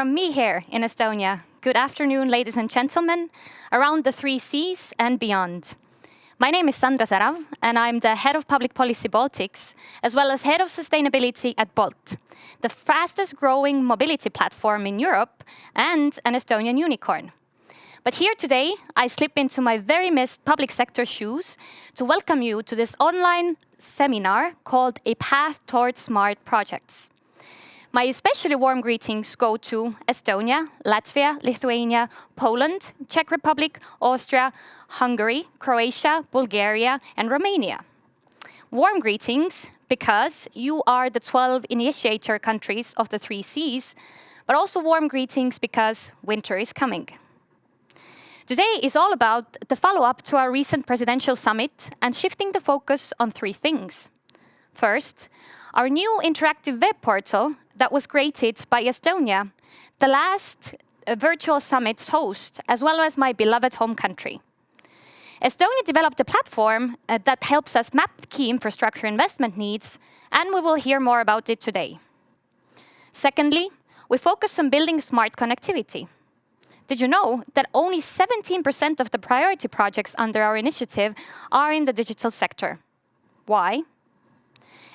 from me here in Estonia. Good afternoon, ladies and gentlemen, around the 3 Cs and beyond. My name is Sandra Särav, and I'm the Head of Public Policy Baltics, as well as Head of Sustainability at Bolt, the fastest growing mobility platform in Europe and an Estonian unicorn. But here today, I slip into my very missed public sector shoes to welcome you to this online seminar called A Path Towards Smart Projects. My especially warm greetings go to Estonia, Latvia, Lithuania, Poland, Czech Republic, Austria, Hungary, Croatia, Bulgaria, and Romania. Warm greetings because you are the 12 initiator countries of the 3 Cs, but also warm greetings because winter is coming. Today is all about the follow-up to our recent presidential summit and shifting the focus on 3 things. First, our new interactive web portal that was created by Estonia, the last virtual summit's host, as well as my beloved home country. Estonia developed a platform that helps us map key infrastructure investment needs, and we will hear more about it today. Secondly, we focus on building smart connectivity. Did you know that only 17% of the priority projects under our initiative are in the digital sector? Why?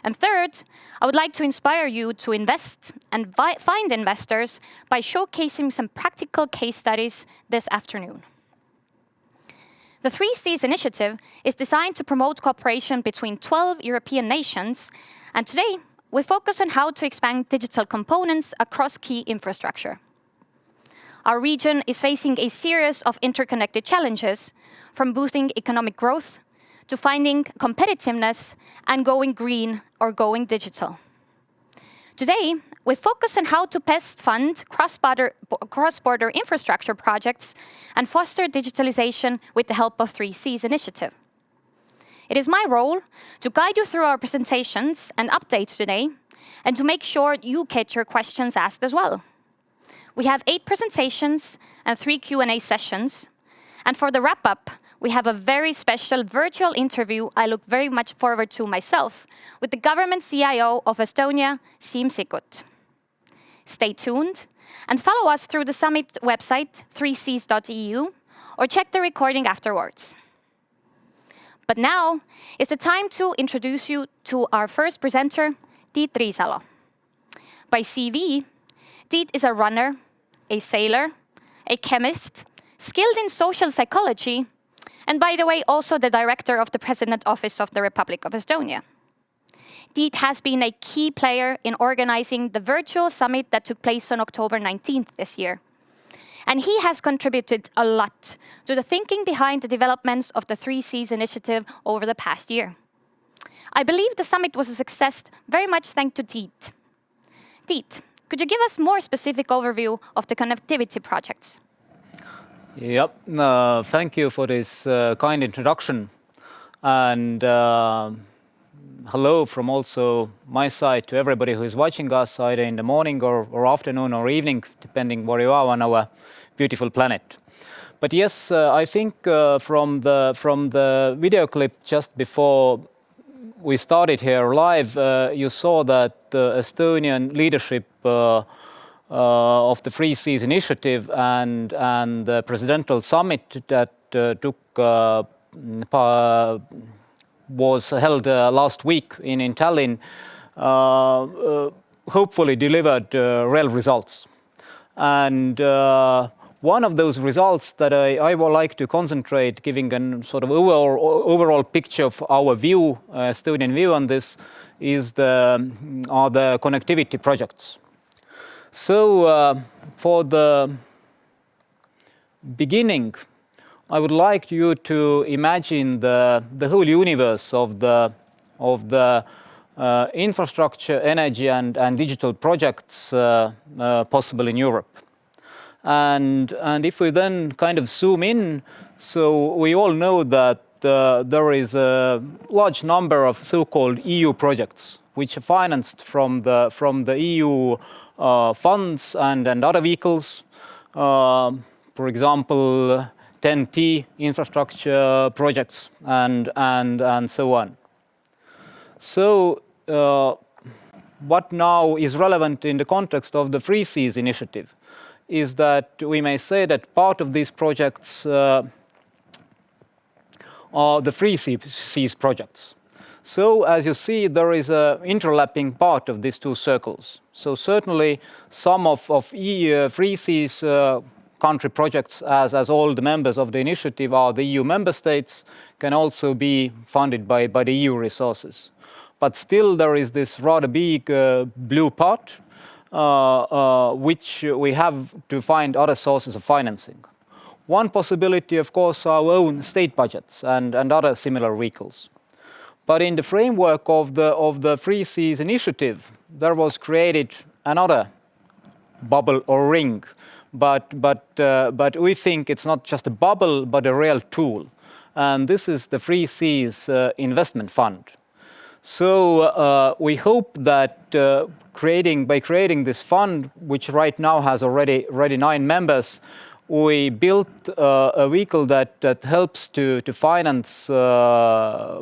And third, I would like to inspire you to invest and find investors by showcasing some practical case studies this afternoon. The 3 Cs initiative is designed to promote cooperation between 12 European nations, and today we focus on how to expand digital components across key infrastructure. Our region is facing a series of interconnected challenges, from boosting economic growth to finding competitiveness and going green or going digital. Today, we focus on how to best fund cross-border infrastructure projects and foster digitalization with the help of 3 Cs initiative. It is my role to guide you through our presentations and updates today, and to make sure you get your questions asked as well. We have 8 presentations and 3 Q&A sessions, and for the wrap-up, we have a very special virtual interview I look very much forward to myself with the government CIO of Estonia, Siim Sikkut. Stay tuned and follow us through the summit website 3cs.eu or check the recording afterwards. But now is the time to introduce you to our first presenter, Tiit Riisalo. By CV, Tiit is a runner, a sailor, a chemist, skilled in social psychology, and by the way, also the director of the President Office of the Republic of Estonia. Tiit has been a key player in organizing the virtual summit that took place on October 19th this year. And he has contributed a lot to the thinking behind the developments of the 3 Cs initiative over the past year. I believe the summit was a success very much thanks to Tiit. Tiit, could you give us more specific overview of the connectivity projects? Yep, thank you for this kind introduction. And hello from also my side to everybody who is watching us either in the morning or afternoon or evening, depending where you are on our beautiful planet. But yes, I think from the video clip just before we started here live, you saw that the Estonian leadership of the 3 Cs initiative and the presidential summit that was held last week in Tallinn hopefully delivered real results. And one of those results that I would like to concentrate, giving a sort of overall picture of our view, Estonian view on this, are the connectivity projects. So for the beginning, I would like you to imagine the whole universe of the infrastructure, energy and digital projects possible in Europe. And if we then kind of zoom in, so we all know that there is a large number of so-called EU projects which are financed from the EU funds and other vehicles. For example, TEN-T infrastructure projects and so on. So what now is relevant in the context of the 3 Cs initiative? is that we may say that part of these projects are the free seas projects. So as you see, there is an interlapping part of these two circles. So certainly some of free seas country projects, as all the members of the initiative are the EU member states, can also be funded by the EU resources. But still there is this rather big blue part, which we have to find other sources of financing. One possibility, of course, are our own state budgets and other similar vehicles. But in the framework of the Free Seas initiative, there was created another bubble or ring. But we think it's not just a bubble, but a real tool. And this is the Free Seas Investment Fund. So we hope that by creating this fund, which right now has already 9 members, we built a vehicle that helps to finance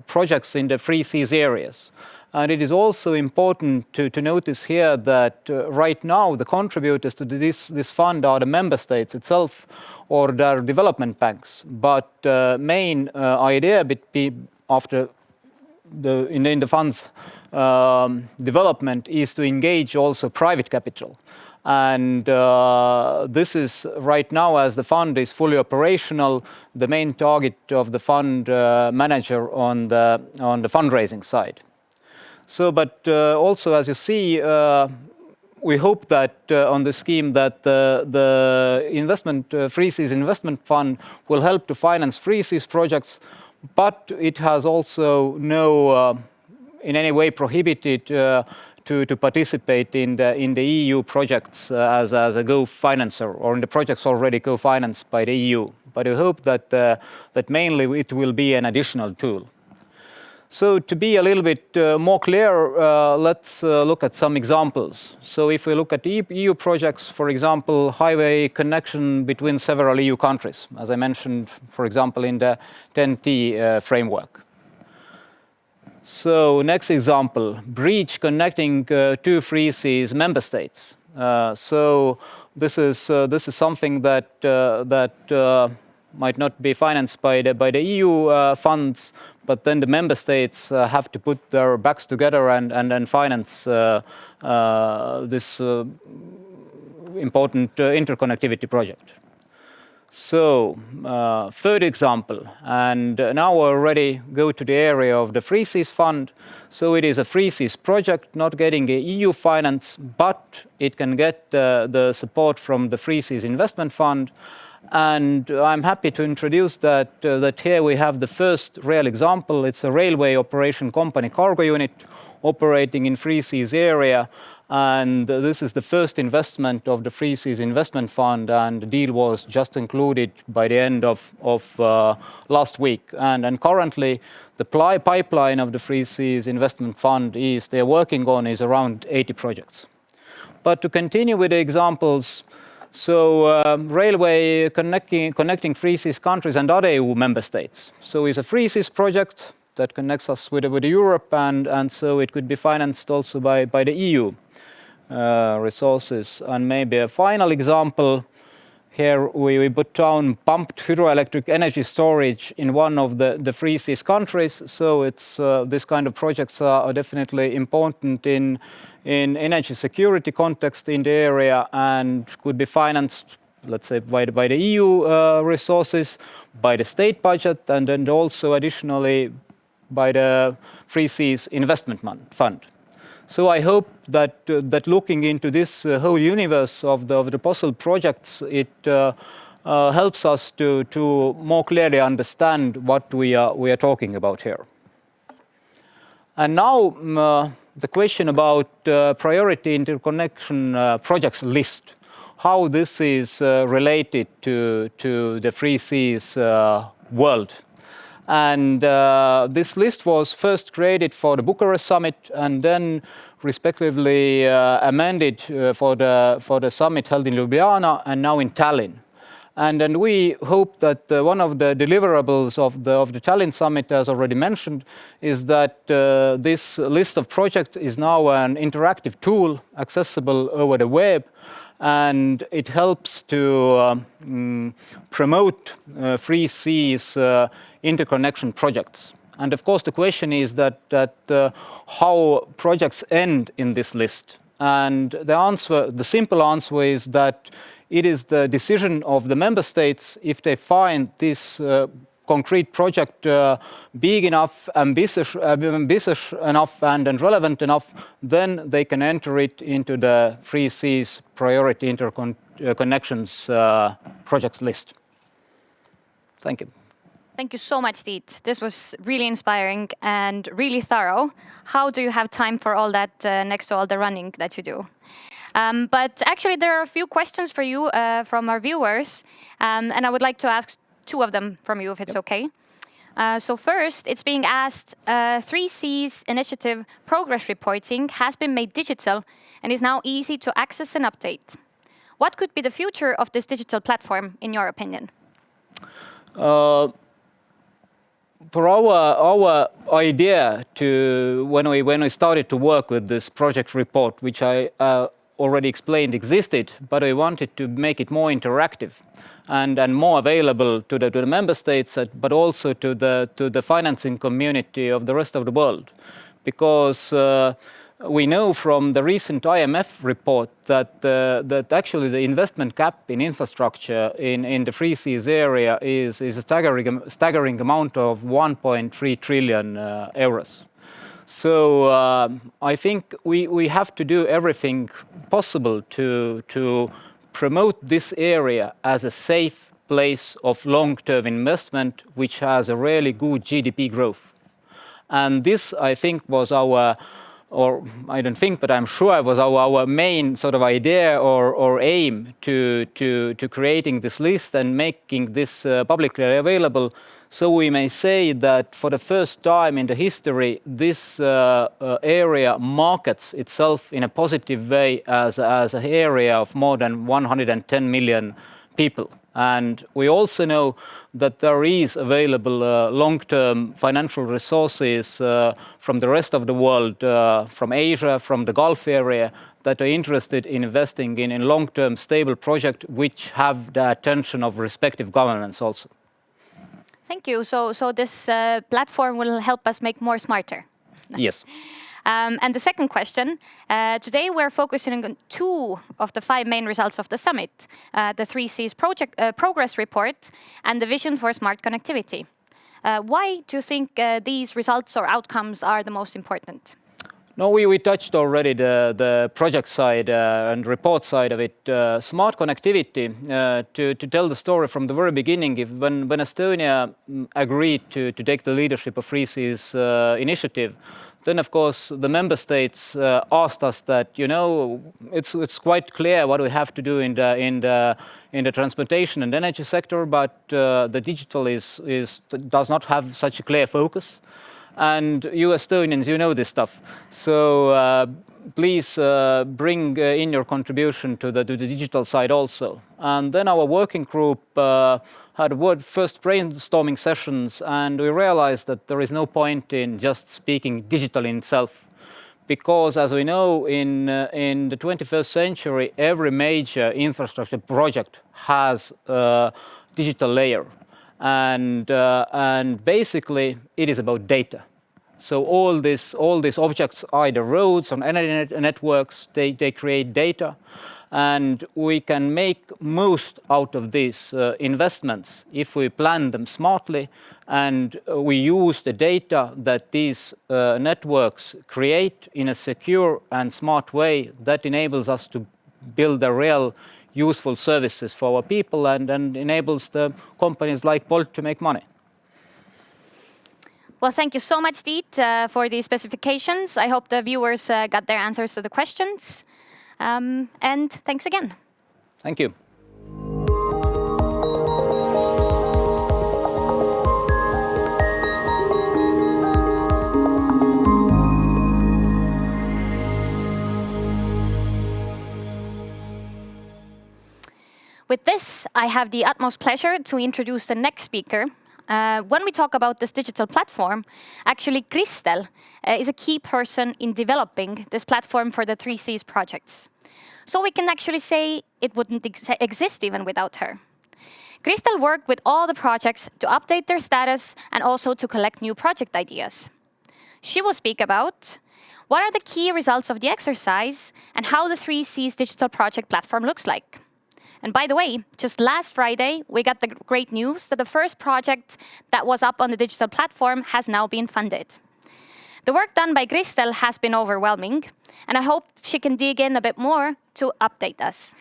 projects in the free seas areas. And it is also important to notice here that right now the contributors to this fund are the member states itself or their development banks. But the main idea after in the fund's development is to engage also private capital. And this is right now, as the fund is fully operational, the main target of the fund manager on the fundraising side. So, but also, as you see, we hope that on the scheme that the Free Seas Investment Fund will help to finance free seas projects, but it has also no in any way prohibited to participate in the EU projects as a co-financer, or in the projects already co-financed by the EU. But I hope that mainly it will be an additional tool. So to be a little bit more clear, let's look at some examples. So if we look at EU projects, for example, highway connection between several EU countries, as I mentioned, for example, in the TEN-T framework. So next example, bridge connecting 2 free seas member states. So this is something that might not be financed by the EU funds, but then the member states have to put their backs together and then finance this important interconnectivity project. So, third example, and now I already go to the area of the Free Seas Fund. So it is a Free Seas project, not getting a EU finance, but it can get the support from the Free Seas Investment Fund. And I'm happy to introduce that here we have the first real example. It's a railway operation company cargo unit operating in Free Seas area. And this is the first investment of the Free Seas Investment Fund, and the deal was just concluded by the end of last week. And currently, the pipeline of the Free Seas Investment Fund they're working on is around 80 projects. But to continue with the examples, so railway connecting Free Seas countries and other EU member states. So it's a Free Seas project that connects us with Europe, and so it could be financed also by the EU resources. And maybe a final example, here we put down pumped hydroelectric energy storage in one of the Free Seas countries. So it's this kind of projects are definitely important in energy security context in the area, and could be financed, let's say, by the EU resources, by the state budget, and then also additionally by the Free Seas Investment Fund. So I hope that looking into this whole universe of the possible projects, it helps us to more clearly understand what we are talking about here. And now the question about priority interconnection projects list, how this is related to the Free Seas world. And this list was first created for the Bucharest summit, and then respectively amended for the summit held in Ljubljana and now in Tallinn. And then we hope that one of the deliverables of the Tallinn summit, as already mentioned, is that this list of projects is now an interactive tool accessible over the web. and it helps to promote 3C's interconnection projects. And of course, the question is that how projects end in this list. And the simple answer is that it is the decision of the member states if they find this concrete project big enough, ambitious enough, and relevant enough, then they can enter it into the 3C's priority interconnections projects list. Thank you. Thank you so much, Tiit. This was really inspiring and really thorough. How do you have time for all that next to all the running that you do? But actually, there are a few questions for you from our viewers, and I would like to ask two of them from you, if it's okay. So first, it's being asked, 3C's initiative progress reporting has been made digital and is now easy to access and update. What could be the future of this digital platform, in your opinion? For our idea to when we started to work with this project report, which I already explained existed, but I wanted to make it more interactive and more available to the member states, but also to the financing community of the rest of the world, because we know from the recent IMF report that actually the investment gap in infrastructure in the 3Cs area is a staggering amount of 1.3 trillion euros. So I think we have to do everything possible to promote this area as a safe place of long-term investment, which has a really good GDP growth. And this, I think, was our, or I don't think, but I'm sure it was our main sort of idea or aim to creating this list and making this publicly available. So we may say that for the first time in the history, this area markets itself in a positive way as an area of more than 110 million people. And we also know that there is available long-term financial resources from the rest of the world, from Asia, from the Gulf area, that are interested in investing in long-term stable projects which have the attention of respective governments also. Thank you. So this platform will help us make more smarter. Yes. And the second question, today we're focusing on 2 of the 5 main results of the summit, the 3C's project progress report and the vision for smart connectivity. Why do you think these results or outcomes are the most important? No, we touched already the project side and report side of it. Smart connectivity, to tell the story from the very beginning, when Estonia agreed to take the leadership of 3C's initiative, then of course the member states asked us that, you know, it's quite clear what we have to do in the transportation and energy sector, but the digital does not have such a clear focus. And you Estonians, you know this stuff. So please bring in your contribution to the digital side also. And then our working group had first brainstorming sessions, and we realized that there is no point in just speaking digital in itself. Because as we know, in the 21st century, every major infrastructure project has a digital layer. And basically it is about data. So all these objects, either roads or energy networks, they create data, and we can make most out of these investments if we plan them smartly and we use the data that these networks create in a secure and smart way that enables us to build a real useful services for our people and enables the companies like Bolt to make money. Well, thank you so much, Tiit, for these specifications. I hope the viewers got their answers to the questions. And thanks again. Thank you. With this, I have the utmost pleasure to introduce the next speaker. When we talk about this digital platform, actually Kristel is a key person in developing this platform for the 3C's projects. So we can actually say it wouldn't exist even without her. Kristel worked with all the projects to update their status and also to collect new project ideas. She will speak about what are the key results of the exercise and how the 3Cs digital project platform looks like. And by the way, just last Friday, we got the great news that the first project that was up on the digital platform has now been funded. The work done by Kristel has been overwhelming, and I hope she can dig in a bit more to update us.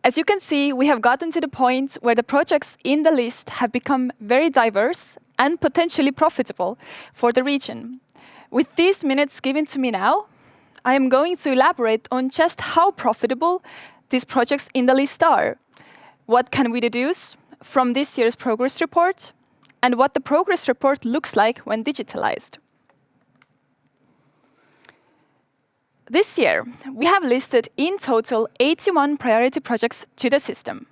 As you can see, we have gotten to the point where the projects in the list have become very diverse and potentially profitable for the region. With these minutes given to me now, I am going to elaborate on just how profitable these projects in the list are. What can we deduce from this year's progress report, and what the progress report looks like when digitalized. This year, we have listed in total 81 priority projects to the system.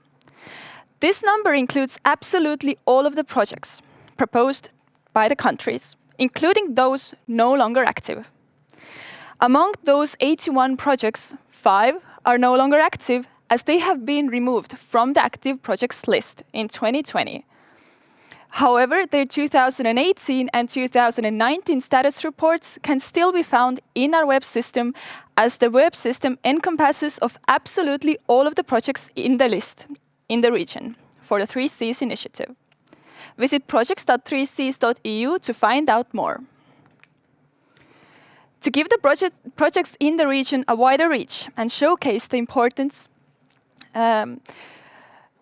This number includes absolutely all of the projects proposed by the countries, including those no longer active. Among those 81 projects, 5 are no longer active as they have been removed from the active projects list in 2020. However, their 2018 and 2019 status reports can still be found in our web system, as the web system encompasses of absolutely all of the projects in the list in the region for the 3Cs initiative. Visit projects.3cs.eu to find out more. To give the projects in the region a wider reach and showcase the importance,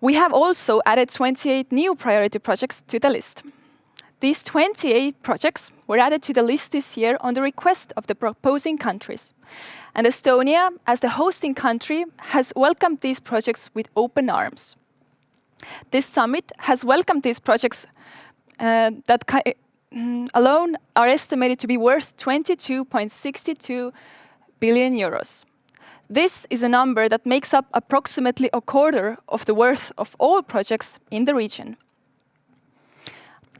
we have also added 28 new priority projects to the list. These 28 projects were added to the list this year on the request of the proposing countries. And Estonia, as the hosting country, has welcomed these projects with open arms. This summit has welcomed these projects that alone are estimated to be worth 22.62 billion euros. This is a number that makes up approximately a quarter of the worth of all projects in the region.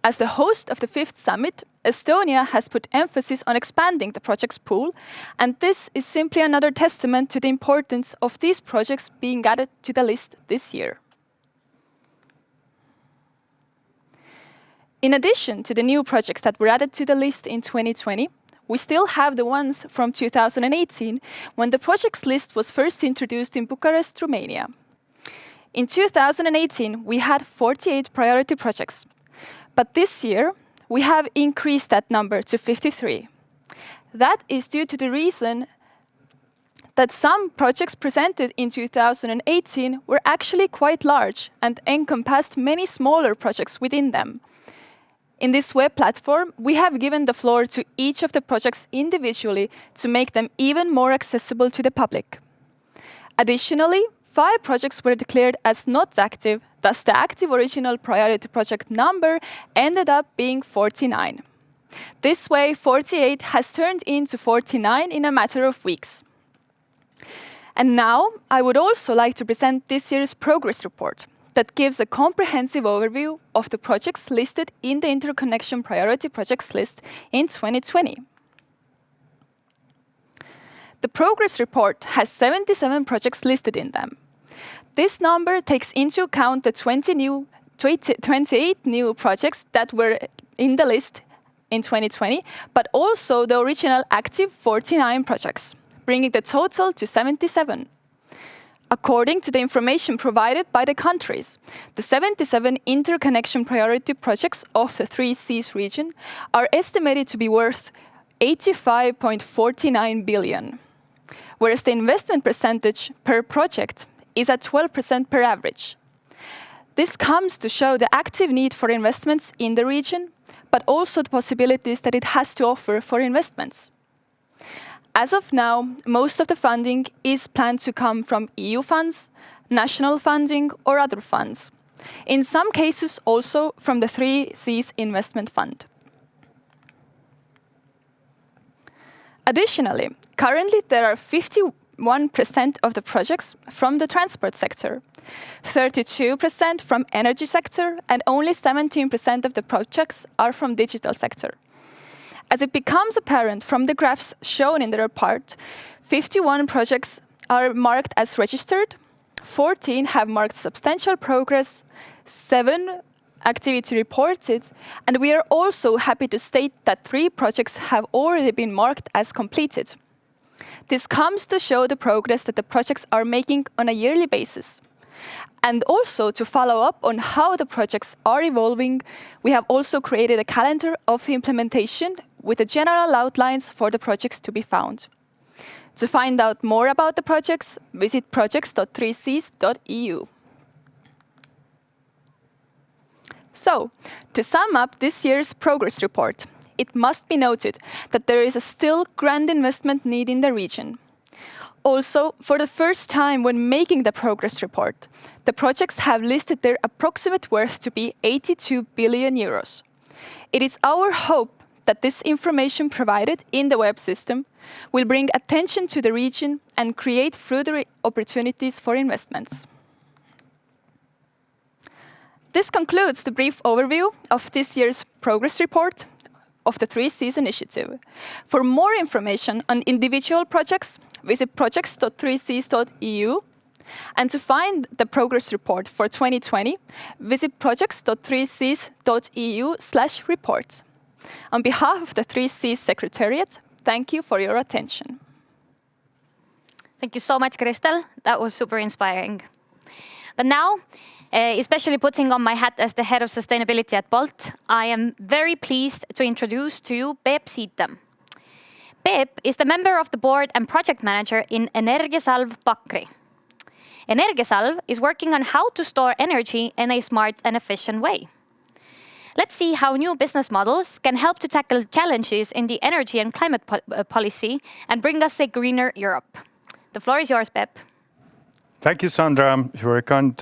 As the host of the 5th summit, Estonia has put emphasis on expanding the projects pool, and this is simply another testament to the importance of these projects being added to the list this year. In addition to the new projects that were added to the list in 2020, we still have the ones from 2018, when the projects list was first introduced in Bucharest, Romania. In 2018, we had 48 priority projects, but this year, we have increased that number to 53. That is due to the reason that some projects presented in 2018 were actually quite large and encompassed many smaller projects within them. In this web platform, we have given the floor to each of the projects individually to make them even more accessible to the public. Additionally, 5 projects were declared as not active, thus the active original priority project number ended up being 49. This way, 48 has turned into 49 in a matter of weeks. And now, I would also like to present this year's progress report that gives a comprehensive overview of the projects listed in the Interconnection priority projects list in 2020. The progress report has 77 projects listed in them. This number takes into account the 28 new projects that were in the list in 2020, but also the original active 49 projects, bringing the total to 77. According to the information provided by the countries, the 77 interconnection priority projects of the 3Cs region are estimated to be worth 85.49 billion, whereas the investment percentage per project is at 12% per average. This comes to show the active need for investments in the region, but also the possibilities that it has to offer for investments. As of now, most of the funding is planned to come from EU funds, national funding, or other funds. In some cases, also from the 3Cs Investment Fund. Additionally, currently there are 51% of the projects from the transport sector, 32% from energy sector, and only 17% of the projects are from digital sector. As it becomes apparent from the graphs shown in the report, 51 projects are marked as registered, 14 have marked substantial progress, 7 activity reported, and we are also happy to state that 3 projects have already been marked as completed. This comes to show the progress that the projects are making on a yearly basis. And also to follow up on how the projects are evolving, we have also created a calendar of implementation with the general outlines for the projects to be found. To find out more about the projects, visit projects.3cs.eu. So, to sum up this year's progress report, it must be noted that there is a still grand investment need in the region. Also, for the first time when making the progress report, the projects have listed their approximate worth to be 82 billion euros. It is our hope that this information provided in the web system will bring attention to the region and create further opportunities for investments. This concludes the brief overview of this year's progress report of the 3Cs initiative. For more information on individual projects, visit projects.3cs.eu. And to find the progress report for 2020, visit projects.3cs.eu/reports. On behalf of the 3Cs Secretariat, thank you for your attention. Thank you so much, Kristel. That was super inspiring. But now, especially putting on my hat as the head of sustainability at Bolt, I am very pleased to introduce to you Peep Siitem. Peep is the member of the board and project manager in Energiasalv Pakri. Energiasalv is working on how to store energy in a smart and efficient way. Let's see how new business models can help to tackle challenges in the energy and climate policy and bring us a greener Europe. The floor is yours, Peep. Thank you, Sandra, for your kind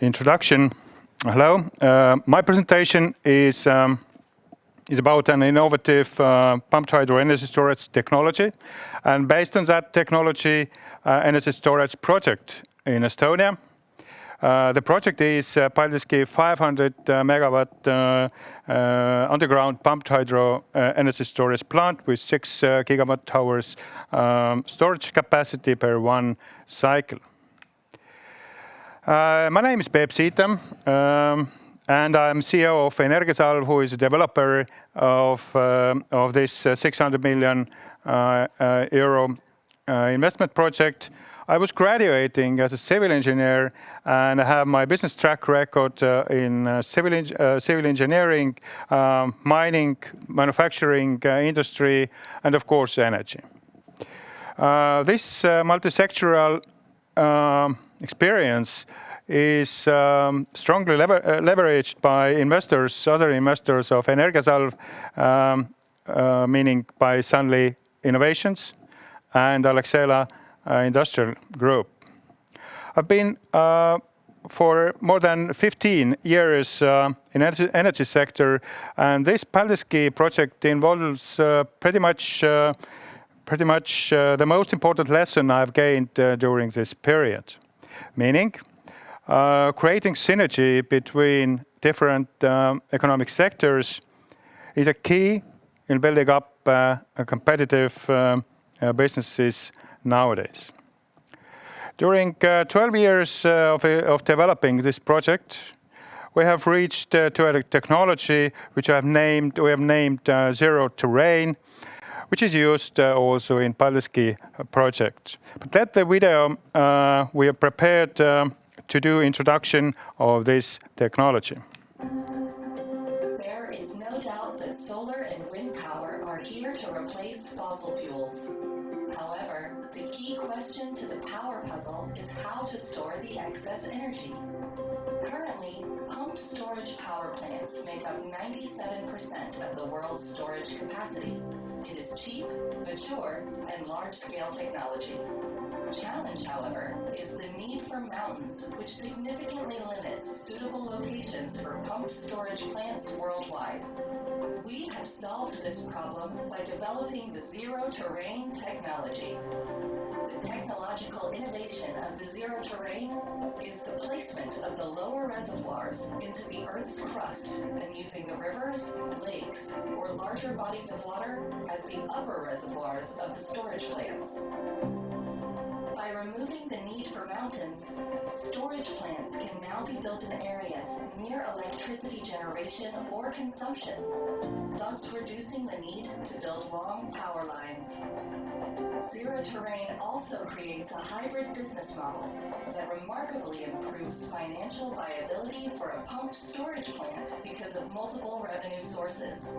introduction. Hello. My presentation is about an innovative pumped hydro energy storage technology. And based on that technology, energy storage project in Estonia. The project is Paldiski 500 megawatt underground pumped hydro energy storage plant with 6 gigawatt hours storage capacity per one cycle. My name is Peep Siitem, and I'm CEO of Energiasalv, who is a developer of this 600 million euro investment project. I was graduating as a civil engineer and I have my business track record in civil engineering, mining, manufacturing industry, and of course energy. This multi-sectoral experience is strongly leveraged by investors, other investors of Energiasalv, meaning by Sunly Innovations and Alexela Industrial Group. I've been for more than 15 years in energy sector, and this Paldiski project involves pretty much the most important lesson I've gained during this period, meaning creating synergy between different economic sectors is a key in building up competitive businesses nowadays. During 12 years of developing this project, we have reached to a technology which we have named Zero Terrain, which is used also in Paldiski project. But that the video we are prepared to do introduction of this technology. There is no doubt that solar and wind power are here to replace fossil fuels. However, the key question to the power puzzle is how to store the excess energy. Currently, pumped storage power plants make up 97% of the world's storage capacity. It is cheap, mature, and large-scale technology. Challenge, however, is the need for mountains, which significantly limits suitable locations for pumped storage plants worldwide. We have solved this problem by developing the Zero Terrain technology. The technological innovation of the Zero Terrain is the placement of the lower reservoirs into the Earth's crust and using the rivers, lakes, or larger bodies of water as the upper reservoirs of the storage plants. By removing removing the need for mountains, storage plants can now be built in areas near electricity generation or consumption, thus reducing the need to build long power lines. Zero terrain also creates a hybrid business model that remarkably improves financial viability for a pumped storage plant because of multiple revenue sources.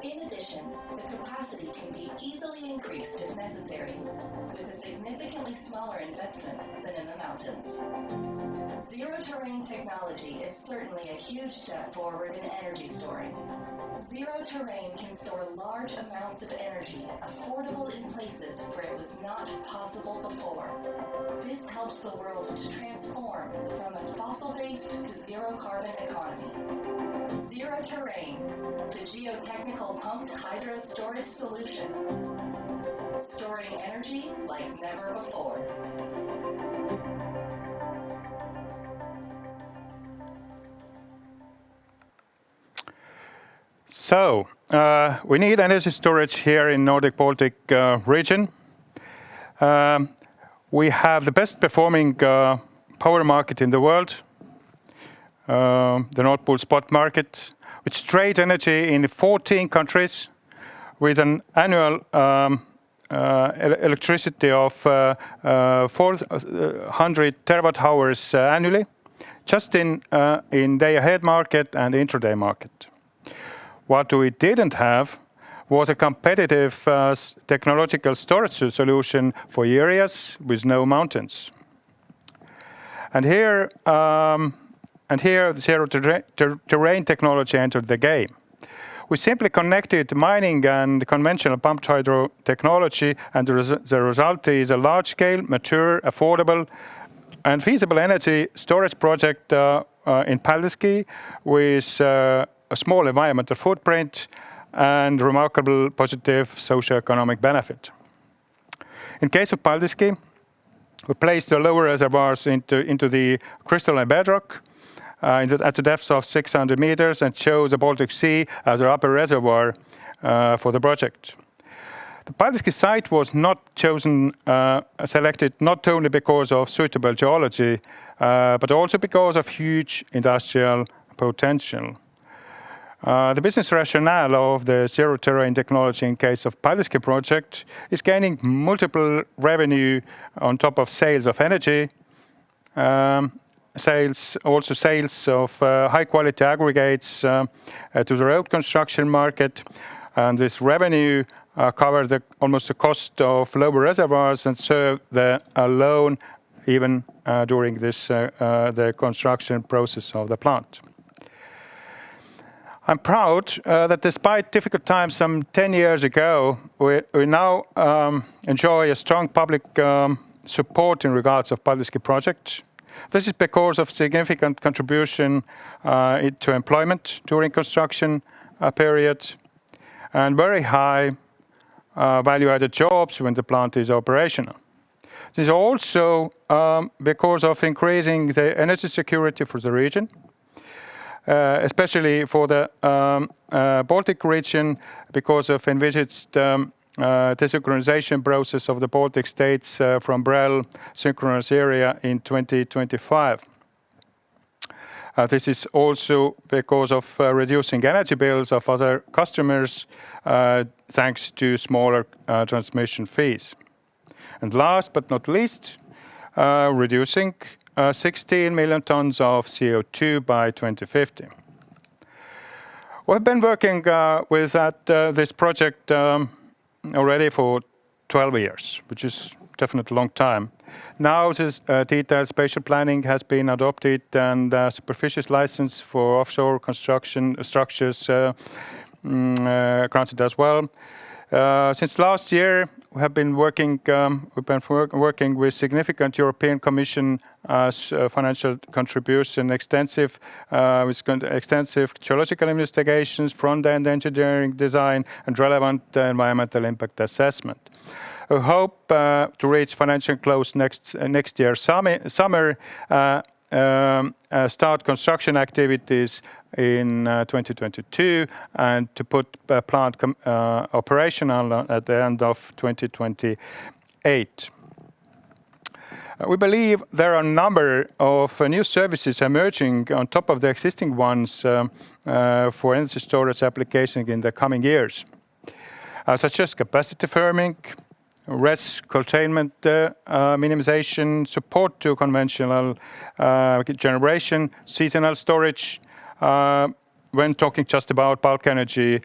In addition, the capacity can be easily increased if necessary, with a significantly smaller investment than in the mountains. Zero-terrain technology is certainly a huge step forward in energy storing. Zero-terrain can store large amounts of energy, affordable in places where it was not possible before. This helps the world to transform from a fossil-based to zero-carbon economy. Zero-terrain, the geotechnical pumped hydro storage solution. Storing energy like never before. So, we need energy storage here in Nordic-Baltic region. We have the best performing power market in the world, the Nord Pool spot market, which trade energy in 14 countries with an annual electricity of 400 terawatt hours annually, just in day-ahead market and intraday market. What we didn't have was a competitive technological storage solution for areas with no mountains. And here zero-terrain technology entered the game. We simply connected mining and conventional pumped hydro technology, and the result is a large-scale, mature, affordable, and feasible energy storage project in Paldiski with a small environmental footprint and remarkable positive socio-economic benefit. In case of Paldiski, we placed the lower reservoirs into the crystalline bedrock at the depths of 600 meters and chose the Baltic Sea as our upper reservoir for the project. The Paldiski site was not selected not only because of suitable geology, but also because of huge industrial potential. The business rationale of the zero-terrain technology in case of Paldiski project is gaining multiple revenue on top of sales of energy, sales of high-quality aggregates to the road construction market, and this revenue covered almost the cost of lower reservoirs and serve the loan even during the construction process of the plant. I'm proud that despite difficult times some 10 years ago, we now enjoy a strong public support in regards of Paldiski project. This is because of significant contribution to employment during construction period and very high value-added jobs when the plant is operational. This is also because of increasing the energy security for the region, especially for the Baltic region, because of envisaged desynchronization process of the Baltic states from BRELL synchronous area in 2025. This is also because of reducing energy bills of other customers thanks to smaller transmission fees. And last but not least, reducing 16 million tons of CO2 by 2050. We've been working with this project already for 12 years, which is definitely a long time. Now this detailed spatial planning has been adopted and superficies license for offshore construction structures granted as well. Since last year, we have been working with significant European Commission financial contribution, extensive geological investigations, front-end engineering design, and relevant environmental impact assessment. We hope to reach financial close next year summer, start construction activities in 2022 and to put plant operational at the end of 2028. We believe there are a number of new services emerging on top of the existing ones for energy storage application in the coming years, such as capacity firming, risk containment, minimization, support to conventional generation, seasonal storage, when talking just about bulk energy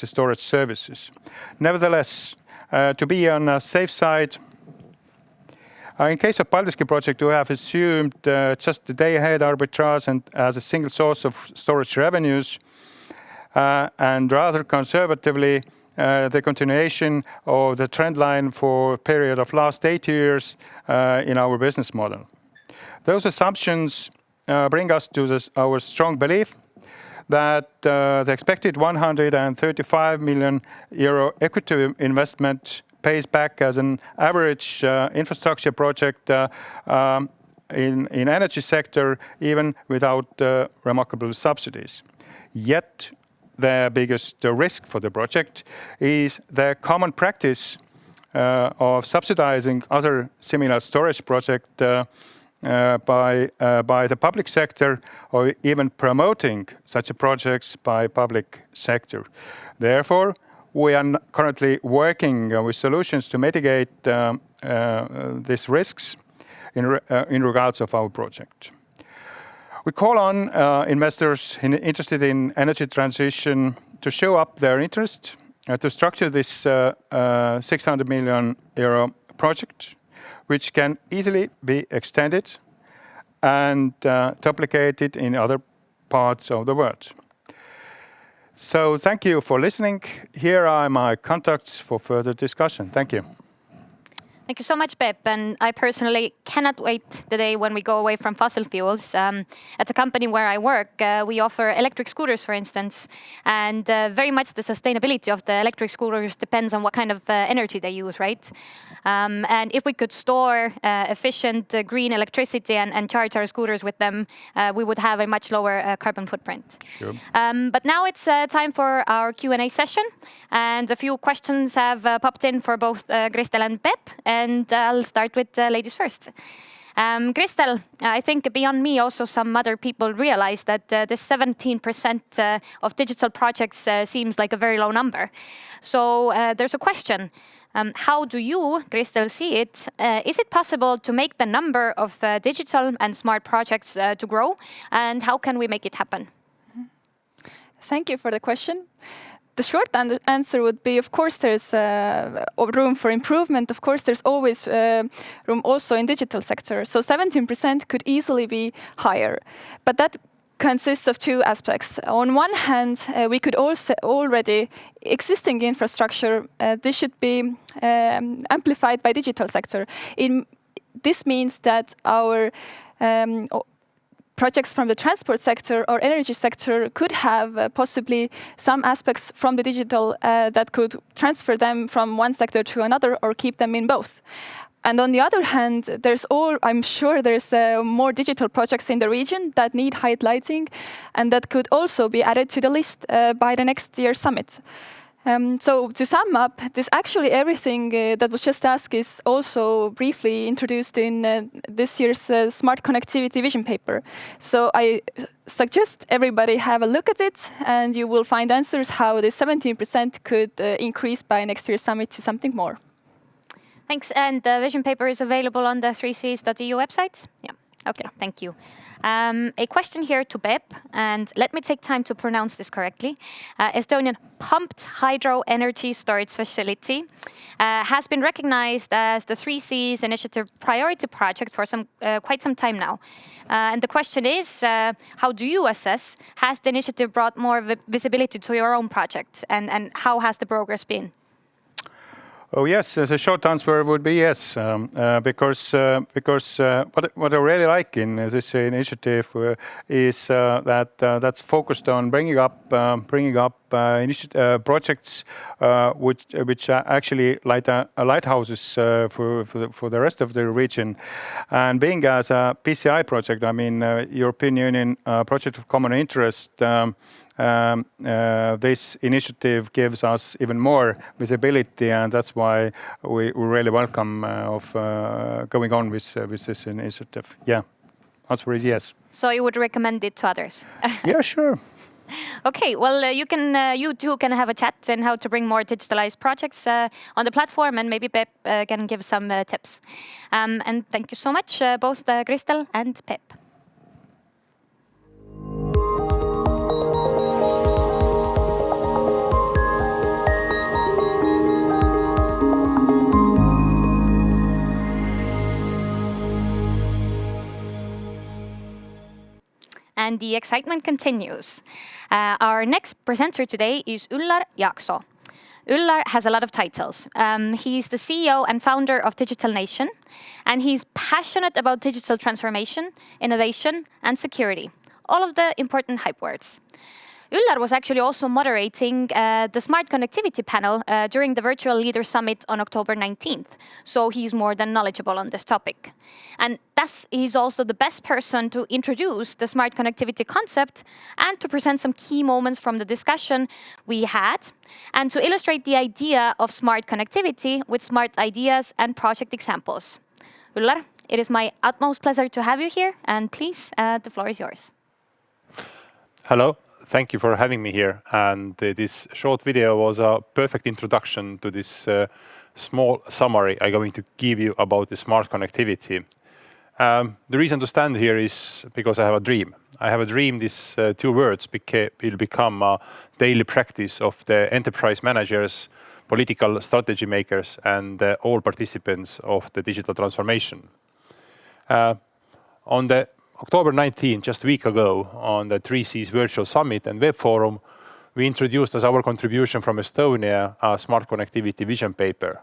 storage services. Nevertheless, to be on a safe side, in case of Paldiski project, we have assumed just the day-ahead arbitrage and as a single source of storage revenues, and rather conservatively, the continuation of the trend line for a period of last 8 years in our business model. Those assumptions bring us to our strong belief that the expected 135 million euro equity investment pays back as an average infrastructure project in energy sector, even without remarkable subsidies. Yet, the biggest risk for the project is the common practice of subsidizing other similar storage projects by the public sector, or even promoting such projects by public sector. Therefore, we are currently working with solutions to mitigate these risks in regards of our project. We call on investors interested in energy transition to show up their interest to structure this 600 million euro project, which can easily be extended and duplicated in other parts of the world. So thank you for listening. Here are my contacts for further discussion. Thank you. Thank you so much, Peep. And I personally cannot wait the day when we go away from fossil fuels. At the company where I work, we offer electric scooters, for instance. And very much the sustainability of the electric scooters depends on what kind of energy they use, right? And if we could store efficient green electricity and charge our scooters with them, we would have a much lower carbon footprint. Sure. But now it's time for our Q&A session. And a few questions have popped in for both Kristel and Peep. And I'll start with ladies first. Kristel, I think beyond me, also some other people realize that this 17% of digital projects seems like a very low number. So there's a question. How do you, Kristel, see it? Is it possible to make the number of digital and smart projects to grow? And how can we make it happen? Thank you for the question. The short answer would be, of course, there's room for improvement. Of course, there's always room also in digital sector. So 17% could easily be higher. But that consists of two aspects. On one hand, we could also already existing infrastructure, this should be amplified by digital sector. This means that our projects from the transport sector or energy sector could have possibly some aspects from the digital that could transfer them from one sector to another or keep them in both. And on the other hand, I'm sure there's more digital projects in the region that need highlighting and that could also be added to the list by the next year's summit. So to sum up, this actually everything that was just asked is also briefly introduced in this year's Smart Connectivity Vision Paper. So I suggest everybody have a look at it and you will find answers how the 17% could increase by next year's summit to something more. Thanks. And the vision paper is available on the 3cs.eu website? Yeah. Okay, thank you. A question here to Peep, and let me take time to pronounce this correctly. Estonian pumped hydro energy storage facility has been recognized as the 3Cs initiative priority project for quite some time now. And the question is, how do you assess, has the initiative brought more visibility to your own project, and how has the progress been? Oh yes, the short answer would be yes, because what I really like in this initiative is that that's focused on bringing up projects which are actually lighthouses for the rest of the region, and being as a PCI project, I mean European Union project of common interest. this initiative gives us even more visibility, and that's why we really welcome of going on with this initiative. Yeah, answer is yes. So you would recommend it to others? Yeah, sure. Okay, well, you two can have a chat on how to bring more digitalized projects on the platform, and maybe Pep can give some tips. And thank you so much, both Kristel and Pep. And the excitement continues. Our next presenter today is Üllar Jaaksoo. Üllar has a lot of titles. He's the CEO and founder of Digital Nation, and he's passionate about digital transformation, innovation, and security. All of the important hype words. Üllar was actually also moderating the Smart Connectivity panel during the Virtual Leaders Summit on October 19th. So he's more than knowledgeable on this topic. And thus, he's also the best person to introduce the Smart Connectivity concept and to present some key moments from the discussion we had, and to illustrate the idea of smart connectivity with smart ideas and project examples. Üllar, it is my utmost pleasure to have you here, and please, the floor is yours. Hello. Thank you for having me here. And this short video was a perfect introduction to this small summary I'm going to give you about the smart connectivity. The reason to stand here is because I have a dream. I have a dream these two words will become a daily practice of the enterprise managers, political strategy makers, and all participants of the digital transformation. On the October 19, just a week ago, on the 3Cs Virtual Summit and Web Forum, we introduced as our contribution from Estonia a smart connectivity vision paper.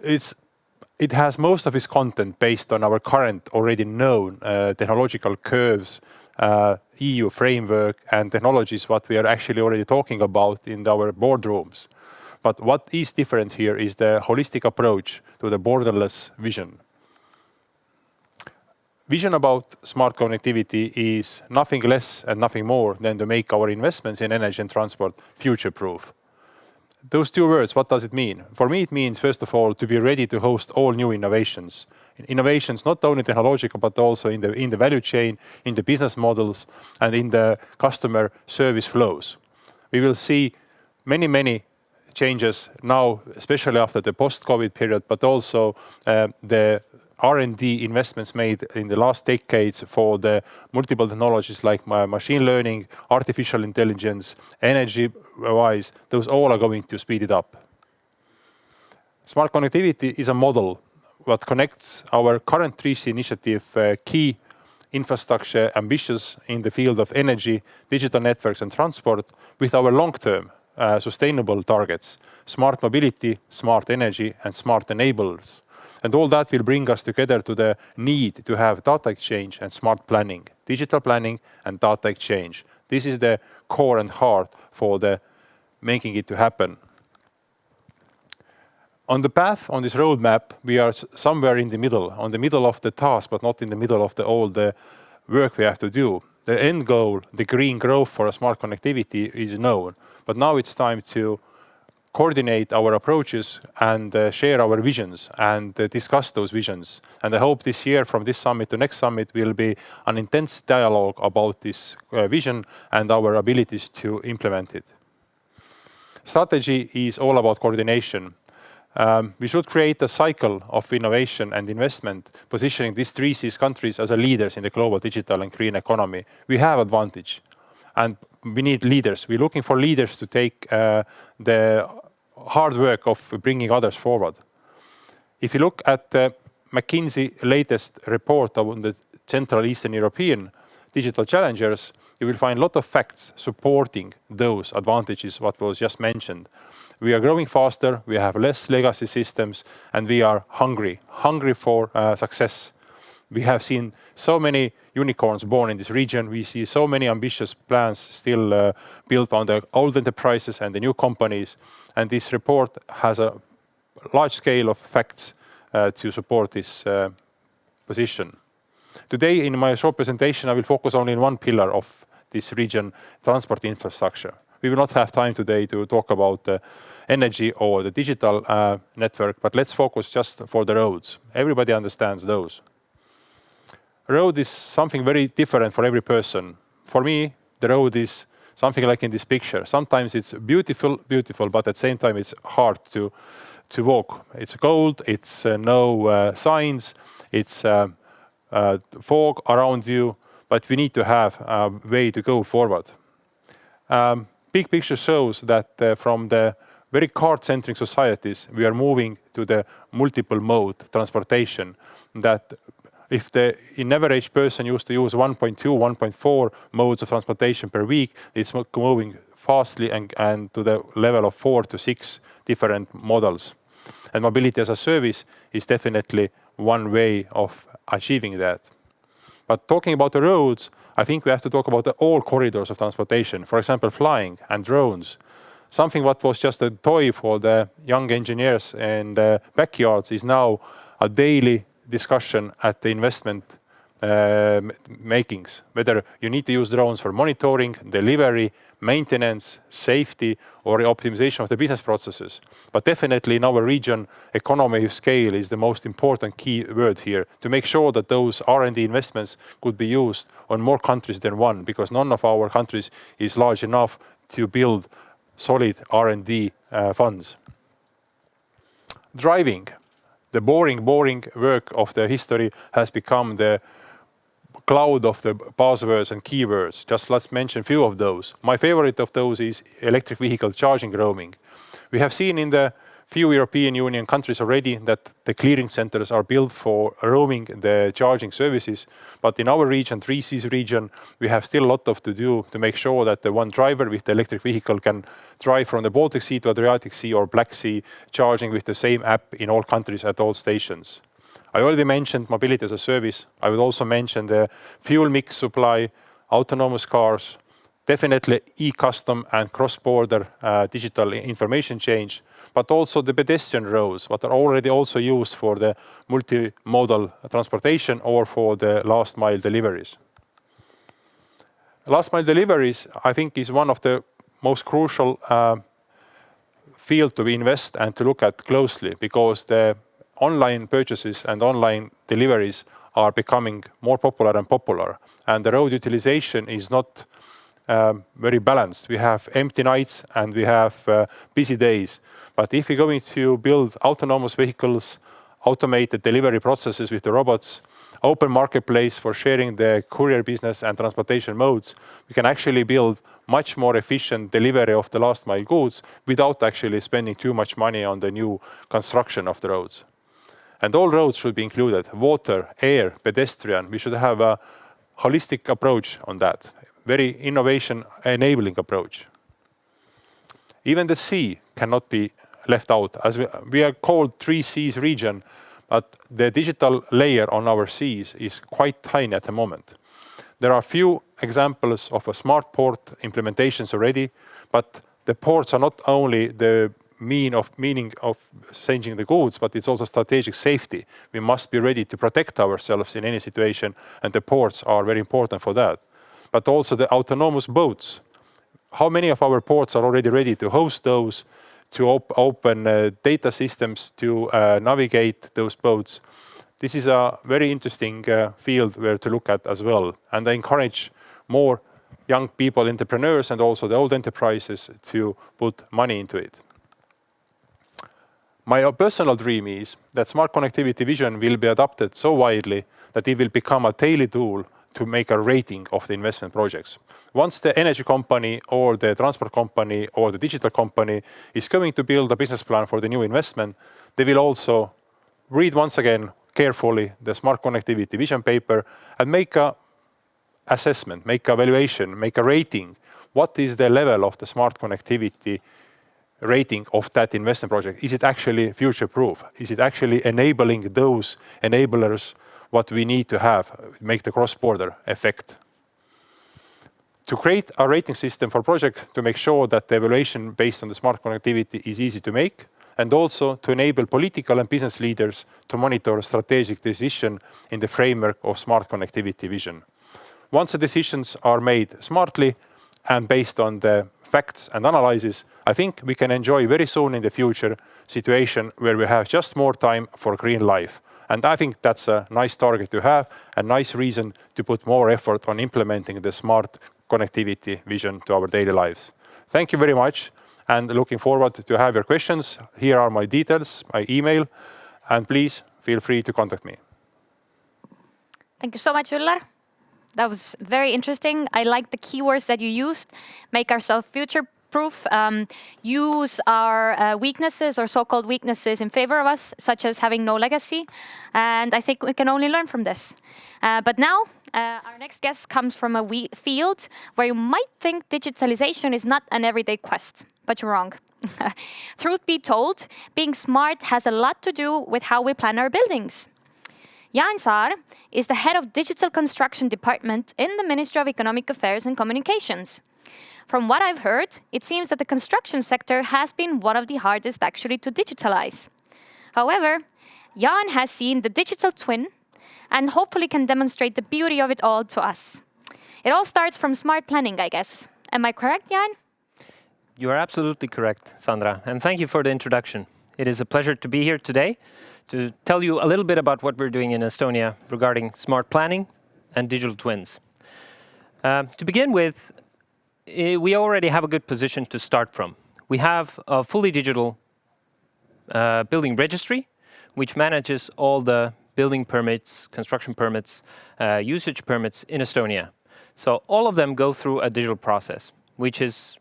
It has most of its content based on our current already known technological curves, EU framework, and technologies what we are actually already talking about in our boardrooms. But what is different here is the holistic approach to the borderless vision. Vision about smart connectivity is nothing less and nothing more than to make our investments in energy and transport future-proof. Those two words, what does it mean? For me, it means, first of all, to be ready to host all new innovations. Innovations not only technological, but also in the value chain, in the business models, and in the customer service flows. We will see many changes now, especially after the post-COVID period, but also the R&D investments made in the last decades for the multiple technologies like machine learning, artificial intelligence, energy-wise, those all are going to speed it up. Smart connectivity is a model that connects our current 3C initiative key infrastructure ambitions in the field of energy, digital networks and transport with our long-term sustainable targets, smart mobility, smart energy and smart enablers. And all that will bring us together to the need to have data exchange and smart planning, digital planning and data exchange. This is the core and heart for the making it to happen. On the path, on this roadmap, we are somewhere in the middle, on the middle of the task, but not in the middle of all the work we have to do. The end goal, the green growth for a smart connectivity is known, but now it's time to coordinate our approaches and share our visions and discuss those visions. And I hope this year, from this summit to next summit, will be an intense dialogue about this vision and our abilities to implement it. Strategy is all about coordination. We should create a cycle of innovation and investment, positioning these 3Cs countries as leaders in the global digital and green economy. We have advantage, and we need leaders. We're looking for leaders to take the hard work of bringing others forward. If you look at the McKinsey latest report on the Central Eastern European digital challengers, you will find a lot of facts supporting those advantages what was just mentioned. We are growing faster, we have less legacy systems, and we are hungry for success. We have seen so many unicorns born in this region. We see so many ambitious plans still built on the old enterprises and the new companies. And this report has a large scale of facts to support this position. Today, in my short presentation, I will focus only on one pillar of this region transport infrastructure. We will not have time today to talk about the energy or the digital network, but let's focus just for the roads. Everybody understands those. Road is something very different for every person. For me, the road is something like in this picture. Sometimes it's beautiful, but at the same time it's hard to walk. It's cold, it's no signs, it's fog around you, but we need to have a way to go forward. Big picture shows that from the very car-centric societies, we are moving to the multiple mode transportation. That if the in average person used to use 1.2, 1.4 modes of transportation per week, it's moving fastly and to the level of 4 to 6 different models. And mobility as a service is definitely one way of achieving that. But talking about the roads, I think we have to talk about all corridors of transportation. For example, flying and drones. Something what was just a toy for the young engineers in the backyards is now a daily discussion at the investment makings. Whether you need to use drones for monitoring, delivery, maintenance, safety, or optimization of the business processes. But definitely in our region, economy of scale is the most important key word here to make sure that those R&D investments could be used on more countries than one, because none of our countries is large enough to build solid R&D funds. Driving. The boring work of the history has become the cloud of the buzzwords and keywords. Just let's mention a few of those. My favorite of those is electric vehicle charging roaming. We have seen in the few European Union countries already that the clearing centers are built for roaming the charging services. But in our region, 3Cs region, we have still a lot to do to make sure that the one driver with the electric vehicle can drive from the Baltic Sea to Adriatic Sea or Black Sea, charging with the same app in all countries at all stations. I already mentioned mobility as a service. I would also mention the fuel mix supply, autonomous cars, definitely e-custom and cross-border digital information change, but also the pedestrian roads, what are already also used for the multimodal transportation or for the last mile deliveries. Last mile deliveries, I think, is one of the most crucial field to invest and to look at closely, because the online purchases and online deliveries are becoming more popular and popular, and the road utilization is not very balanced. We have empty nights and we have busy days. But if we're going to build autonomous vehicles, automated delivery processes with the robots, open marketplace for sharing the courier business and transportation modes, we can actually build much more efficient delivery of the last mile goods without actually spending too much money on the new construction of the roads. And all roads should be included, water, air, pedestrian. We should have a holistic approach on that, very innovation enabling approach. Even the sea cannot be left out, as we are called 3Cs region, but the digital layer on our seas is quite tiny at the moment. There are few examples of a smart port implementations already, but the ports are not only the meaning of changing the goods, but it's also strategic safety. We must be ready to protect ourselves in any situation, and the ports are very important for that. But also the autonomous boats. How many of our ports are already ready to host those, to open data systems, to navigate those boats? This is a very interesting field where to look at as well. And I encourage more young people, entrepreneurs, and also the old enterprises to put money into it. My personal dream is that smart connectivity vision will be adopted so widely that it will become a daily tool to make a rating of the investment projects. Once the energy company or the transport company or the digital company is going to build a business plan for the new investment, they will also read once again carefully the smart connectivity vision paper and make a assessment, make a valuation, make a rating. What is the level of the smart connectivity rating of that investment project? Is it actually future-proof? Is it actually enabling those enablers what we need to have, make the cross-border effect? To create a rating system for project to make sure that the evaluation based on the smart connectivity is easy to make, and also to enable political and business leaders to monitor strategic decision in the framework of smart connectivity vision. once the decisions are made smartly and based on the facts and analysis, I think we can enjoy very soon in the future situation where we have just more time for green life. And I think that's a nice target to have, a nice reason to put more effort on implementing the smart connectivity vision to our daily lives. Thank you very much, and looking forward to have your questions. Here are my details, my email, and please feel free to contact me. Thank you so much, Üllar. That was very interesting. I like the keywords that you used. Make ourselves future-proof, use our weaknesses or so-called weaknesses in favor of us, such as having no legacy. And I think we can only learn from this. But now, our next guest comes from a field where you might think digitalization is not an everyday quest, but you're wrong. Truth be told, being smart has a lot to do with how we plan our buildings. Jaan Saar is the head of Digital Construction Department in the Ministry of Economic Affairs and Communications. From what I've heard, it seems that the construction sector has been one of the hardest actually to digitalize. However, Jaan has seen the digital twin and hopefully can demonstrate the beauty of it all to us. It all starts from smart planning, I guess. Am I correct, Jaan? You are absolutely correct, Sandra, and thank you for the introduction. It is a pleasure to be here today to tell you a little bit about what we're doing in Estonia regarding smart planning and digital twins. To begin with, we already have a good position to start from. We have a fully digital building registry, which manages all the building permits, construction permits, usage permits in Estonia. So all of them go through a digital process, which is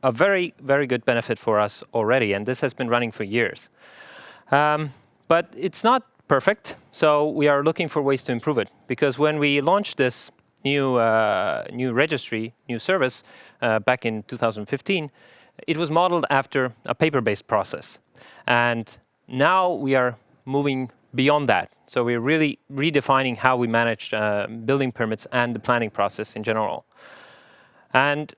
a very, very good benefit for us already, and this has been running for years. But it's not perfect, so we are looking for ways to improve it. Because when we launched this new registry, new service back in 2015, it was modeled after a paper-based process. And now we are moving beyond that. So we're really redefining how we manage building permits and the planning process in general. And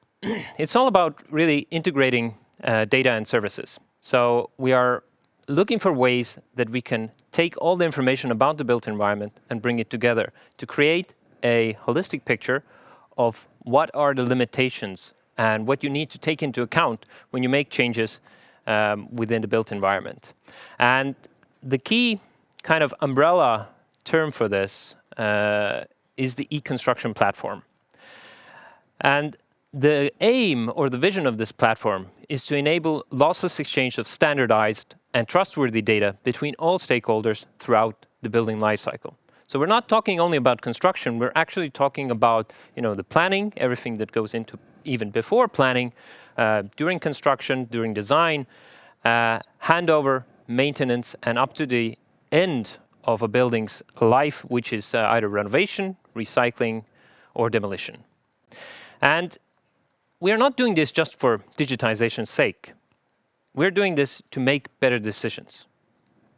it's all about really integrating data and services. So we are looking for ways that we can take all the information about the built environment and bring it together to create a holistic picture of what are the limitations and what you need to take into account when you make changes within the built environment. And the key kind of umbrella term for this is the e-construction platform. And the aim or the vision of this platform is to enable lossless exchange of standardized and trustworthy data between all stakeholders throughout the building lifecycle. So we're not talking only about construction, we're actually talking about the planning, everything that goes into even before planning, during construction, during design, handover, maintenance, and up to the end of a building's life, which is either renovation, recycling, or demolition. And we are not doing this just for digitization's sake. We're doing this to make better decisions.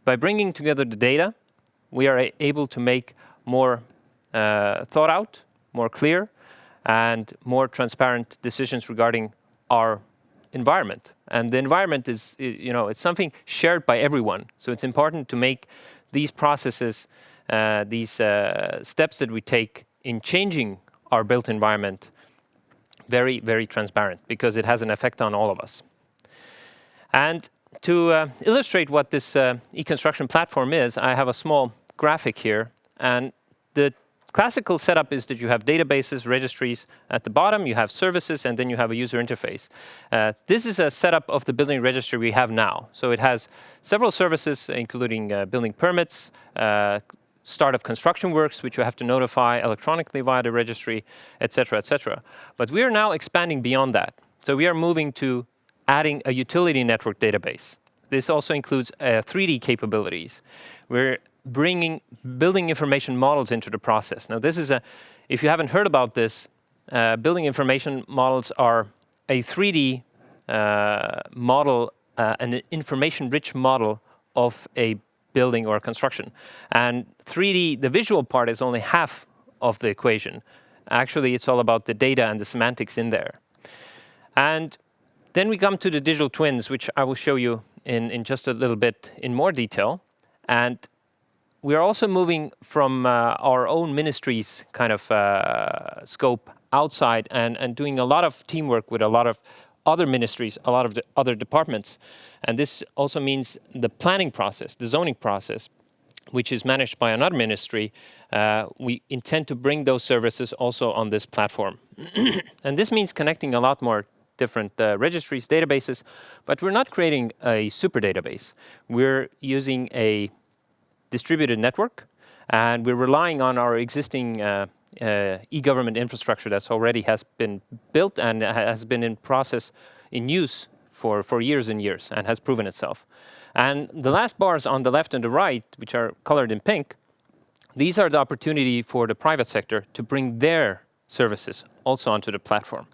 By bringing together the data, we are able to make more thought out, more clear, and more transparent decisions regarding our environment. And the environment is, it's something shared by everyone. So it's important to make these processes, these steps that we take in changing our built environment very, very transparent, because it has an effect on all of us. And to illustrate what this e-construction platform is, I have a small graphic here. And the classical setup is that you have databases, registries at the bottom, you have services, and then you have a user interface. This is a setup of the building registry we have now. So it has several services, including building permits, start of construction works, which you have to notify electronically via the registry, etc., etc. But we are now expanding beyond that. So we are moving to adding a utility network database. This also includes 3D capabilities. We're bringing building information models into the process. Now, this is if you haven't heard about this, building information models are a 3D model, an information-rich model of a building or construction. And 3D, the visual part, is only half of the equation. Actually, it's all about the data and the semantics in there. And then we come to the digital twins, which I will show you in just a little bit in more detail. And we are also moving from our own ministry's kind of scope outside and doing a lot of teamwork with a lot of other ministries, a lot of the other departments. And this also means the planning process, the zoning process, which is managed by another ministry. We intend to bring those services also on this platform. And this means connecting a lot more different registries, databases, but we're not creating a super database. We're using a distributed network, and we're relying on our existing e-government infrastructure that's already has been built and has been in process, in use for years and years, and has proven itself. And the last bars on the left and the right, which are colored in pink, these are the opportunity for the private sector to bring their services also onto the platform.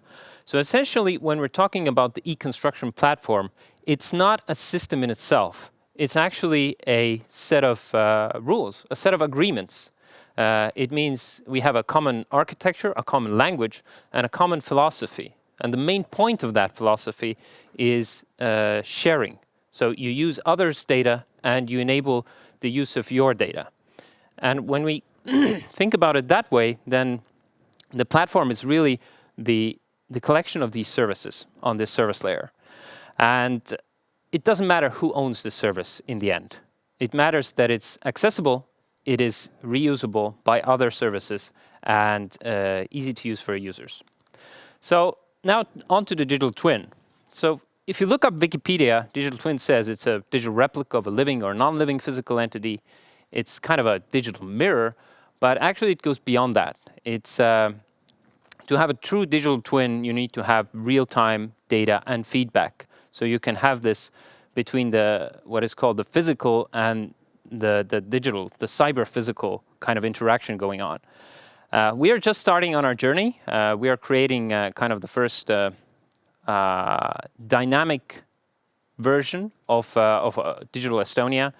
So essentially, when we're talking about the e-construction platform, it's not a system in itself. It's actually a set of rules, a set of agreements. It means we have a common architecture, a common language, and a common philosophy. And the main point of that philosophy is sharing. So you use others' data and you enable the use of your data. And when we think about it that way, then the platform is really the collection of these services on this service layer. And it doesn't matter who owns the service in the end. It matters that it's accessible, it is reusable by other services, and easy to use for users. So now onto the digital twin. So if you look up Wikipedia, digital twin says it's a digital replica of a living or non-living physical entity. It's kind of a digital mirror, but actually it goes beyond that. It's to have a true digital twin, you need to have real-time data and feedback. So you can have this between what is called the physical and the digital, the cyber-physical kind of interaction going on. We are just starting on our journey. We are creating kind of the first dynamic version of Digital Estonia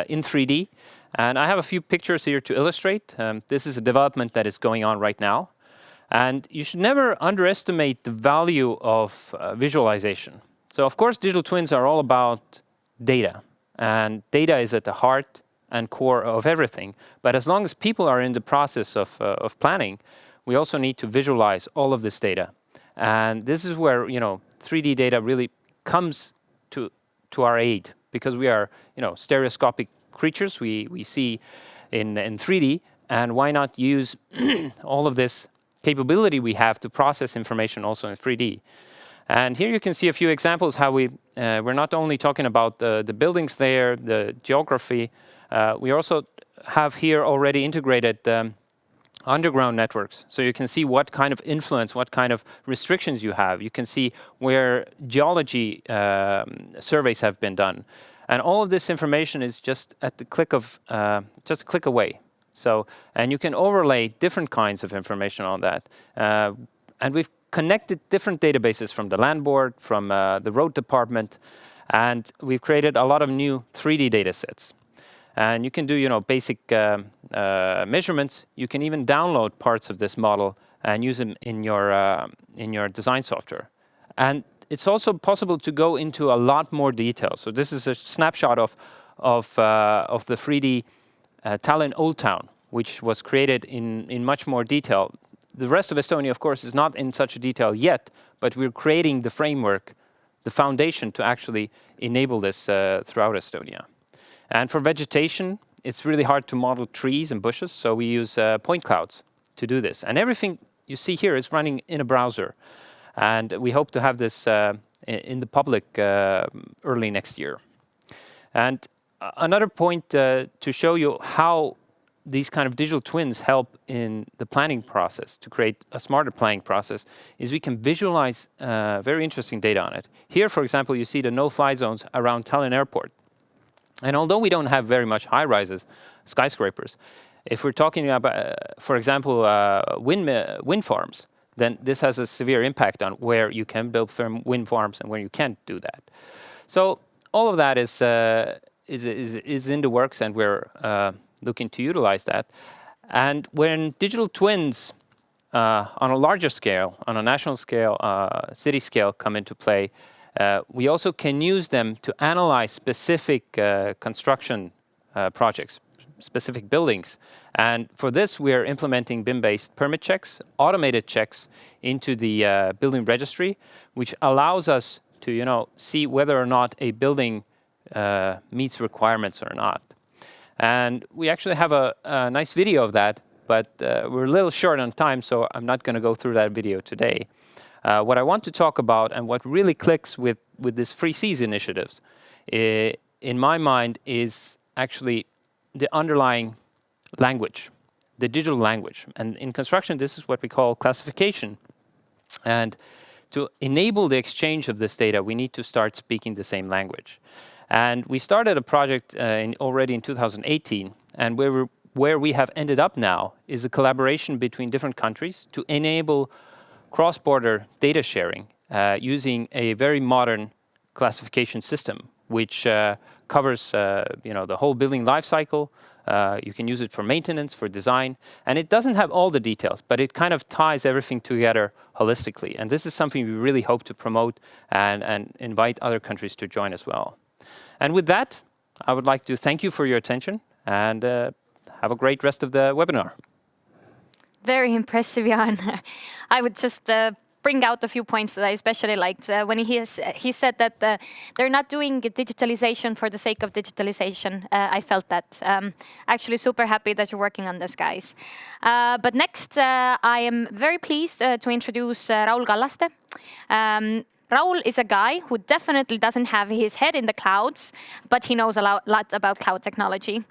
in 3D. And I have a few pictures here to illustrate. This is a development that is going on right now. And you should never underestimate the value of visualization. So of course, digital twins are all about data. And data is at the heart and core of everything. But as long as people are in the process of planning, we also need to visualize all of this data. And this is where 3D data really comes to our aid, because we are stereoscopic creatures. We see in 3D, and why not use all of this capability we have to process information also in 3D. And here you can see a few examples how we're not only talking about the buildings there, the geography, we also have here already integrated underground networks. So you can see what kind of influence, what kind of restrictions you have. You can see where geology surveys have been done. And all of this information is just at the click of, just a click away. So, and you can overlay different kinds of information on that. And we've connected different databases from the land board, from the road department, and we've created a lot of new 3D data sets. And you can do, basic measurements. You can even download parts of this model and use them in your design software. And it's also possible to go into a lot more detail. So this is a snapshot of the 3D Tallinn Old Town, which was created in much more detail. The rest of Estonia, of course, is not in such a detail yet, but we're creating the framework, the foundation to actually enable this throughout Estonia. And for vegetation, it's really hard to model trees and bushes, so we use point clouds to do this. And everything you see here is running in a browser. And we hope to have this in the public early next year. And another point to show you how these kind of digital twins help in the planning process, to create a smarter planning process, is we can visualize very interesting data on it. Here, for example, you see the no-fly zones around Tallinn Airport. And although we don't have very much high-rises, skyscrapers, if we're talking about, for example, wind farms, then this has a severe impact on where you can build firm wind farms and where you can't do that. So all of that is in the works, and we're looking to utilize that. And when digital twins on a larger scale, on a national scale, city scale come into play, we also can use them to analyze specific construction projects, specific buildings. And for this, we are implementing BIM-based permit checks, automated checks into the building registry, which allows us to see whether or not a building meets requirements or not. And we actually have a nice video of that, but we're a little short on time, so I'm not going to go through that video today. What I want to talk about and what really clicks with this Free Seas initiatives, in my mind, is actually the underlying language, the digital language. And in construction, this is what we call classification. And to enable the exchange of this data, we need to start speaking the same language. And we started a project already in 2018, and where we have ended up now is a collaboration between different countries to enable cross-border data sharing using a very modern classification system, which covers the whole building life cycle. You can use it for maintenance, for design, and it doesn't have all the details, but it kind of ties everything together holistically. And this is something we really hope to promote and invite other countries to join as well. And with that, I would like to thank you for your attention and have a great rest of the webinar. Very impressive, Jan. I would just bring out a few points that I especially liked. When he said that they're not doing digitalization for the sake of digitalization. I felt that. Actually super happy that you're working on this, guys. But next, I am very pleased to introduce Raul Kallaste. Raul is a guy who definitely doesn't have his head in the clouds, but he knows a lot about cloud technology.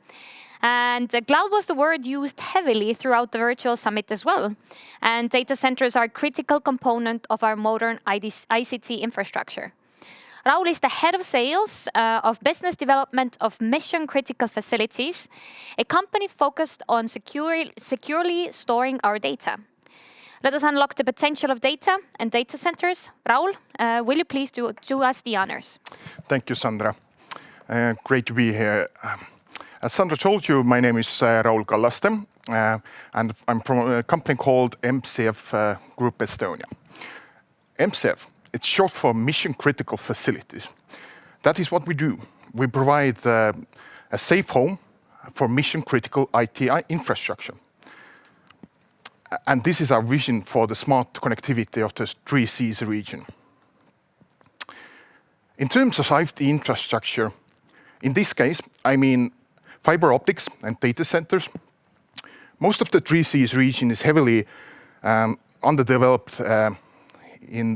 And cloud was the word used heavily throughout the virtual summit as well. And data centers are a critical component of our modern ICT infrastructure. Raul is the head of sales of business development of mission critical facilities, a company focused on securely storing our data. Let us unlock the potential of data and data centers. Raul, will you please do us the honors? Thank you, Sandra. Great to be here. As Sandra told you, my name is Raul Kallaste, and I'm from a company called MCF Group Estonia. MCF, it's short for Mission Critical Facilities. That is what we do. We provide a safe home for mission critical IT infrastructure. And this is our vision for the smart connectivity of the 3 Seas region. In terms of IT infrastructure, in this case, I mean fiber optics and data centers. Most of the 3 Seas region is heavily underdeveloped in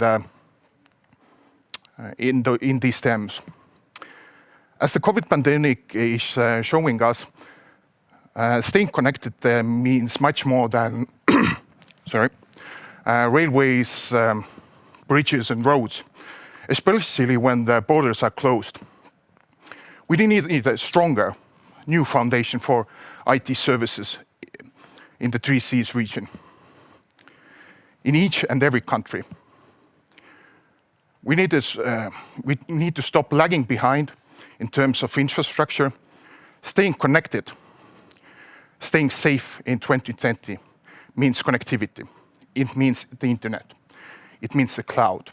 these terms. As the COVID pandemic is showing us, staying connected means much more than railways, bridges and roads, especially when the borders are closed. We need a stronger new foundation for IT services in the 3 Seas region, in each and every country. We need to stop lagging behind in terms of infrastructure, staying connected, staying safe in 2020 means connectivity. It means the internet. It means the cloud.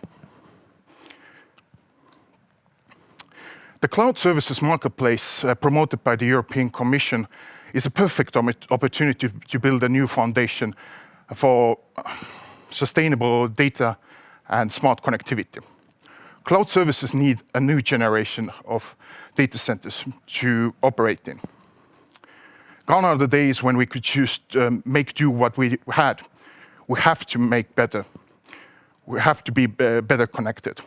The cloud services marketplace promoted by the European Commission is a perfect opportunity to build a new foundation for sustainable data and smart connectivity. Cloud services need a new generation of data centers to operate in. Gone are the days when we could just make do what we had. We have to make better. We have to be better connected.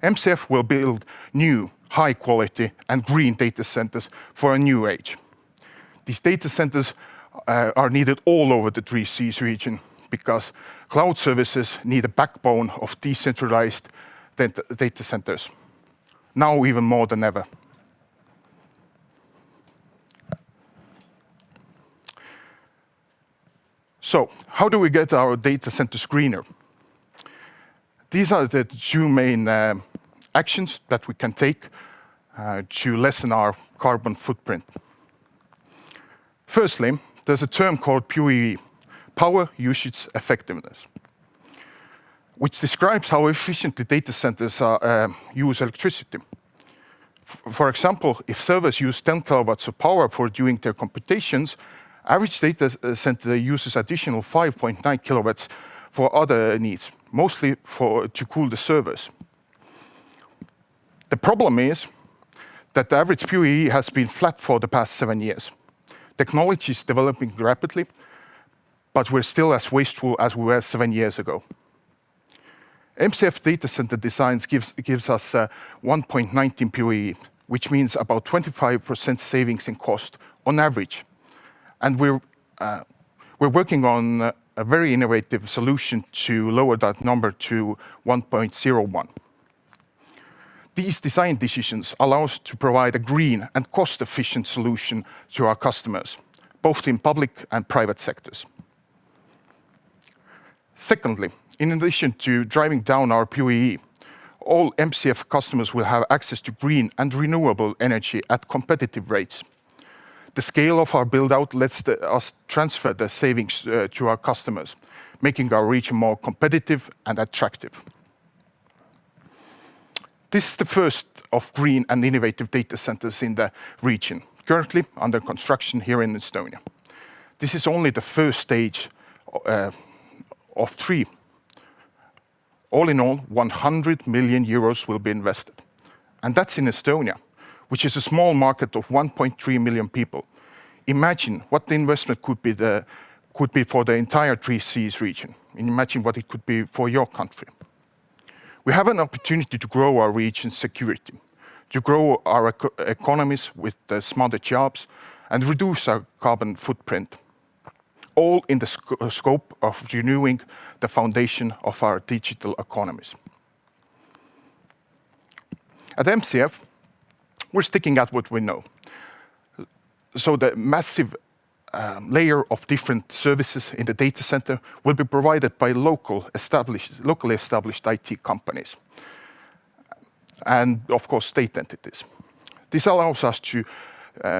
MCF will build new, high quality and green data centers for a new age. These data centers are needed all over the 3 Seas region because cloud services need a backbone of decentralized data centers, now even more than ever. So, how do we get our data centers greener? These are the 2 main actions that we can take to lessen our carbon footprint. Firstly, there's a term called PUE, Power Usage Effectiveness, which describes how efficiently data centers use electricity. For example, if servers use 10 kilowatts of power for doing their computations, average data center uses additional 5.9 kilowatts for other needs, mostly to cool the servers. The problem is that the average PUE has been flat for the past 7 years. Technology is developing rapidly, but we're still as wasteful as we were 7 years ago. MCF data center designs gives us 1.19 PUE, which means about 25% savings in cost on average. And we're working on a very innovative solution to lower that number to 1.01. These design decisions allow us to provide a green and cost-efficient solution to our customers, both in public and private sectors. Secondly, in addition to driving down our PUE, all MCF customers will have access to green and renewable energy at competitive rates. The scale of our build-out lets us transfer the savings to our customers, making our region more competitive and attractive. This is the first of green and innovative data centers in the region, currently under construction here in Estonia. This is only the first stage of 3. All in all, 100 million euros will be invested. And that's in Estonia, which is a small market of 1.3 million people. Imagine what the investment could be for the entire 3 Seas region. And imagine what it could be for your country. We have an opportunity to grow our region's security, to grow our economies with smarter jobs, and reduce our carbon footprint, all in the scope of renewing the foundation of our digital economies. At MCF, we're sticking at what we know. So the massive layer of different services in the data center will be provided by locally established IT companies and, of course, state entities. This allows us to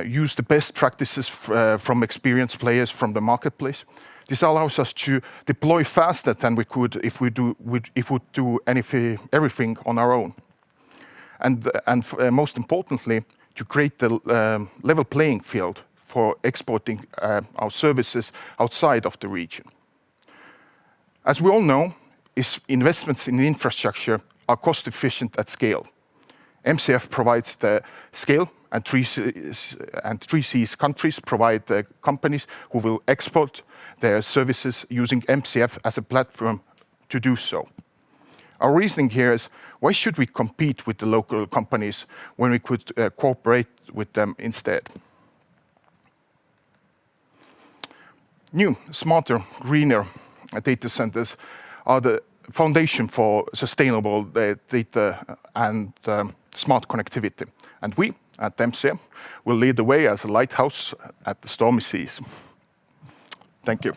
use the best practices from experienced players from the marketplace. This allows us to deploy faster than we could if we would do everything on our own. And most importantly, to create the level playing field for exporting our services outside of the region. As we all know, investments in infrastructure are cost efficient at scale. MCF provides the scale, and 3 Seas countries provide the companies who will export their services using MCF as a platform to do so. Our reasoning here is, why should we compete with the local companies when we could cooperate with them instead? New, smarter, greener data centers are the foundation for sustainable data and smart connectivity. And we, at MCF, will lead the way as a lighthouse at the stormy seas. Thank you.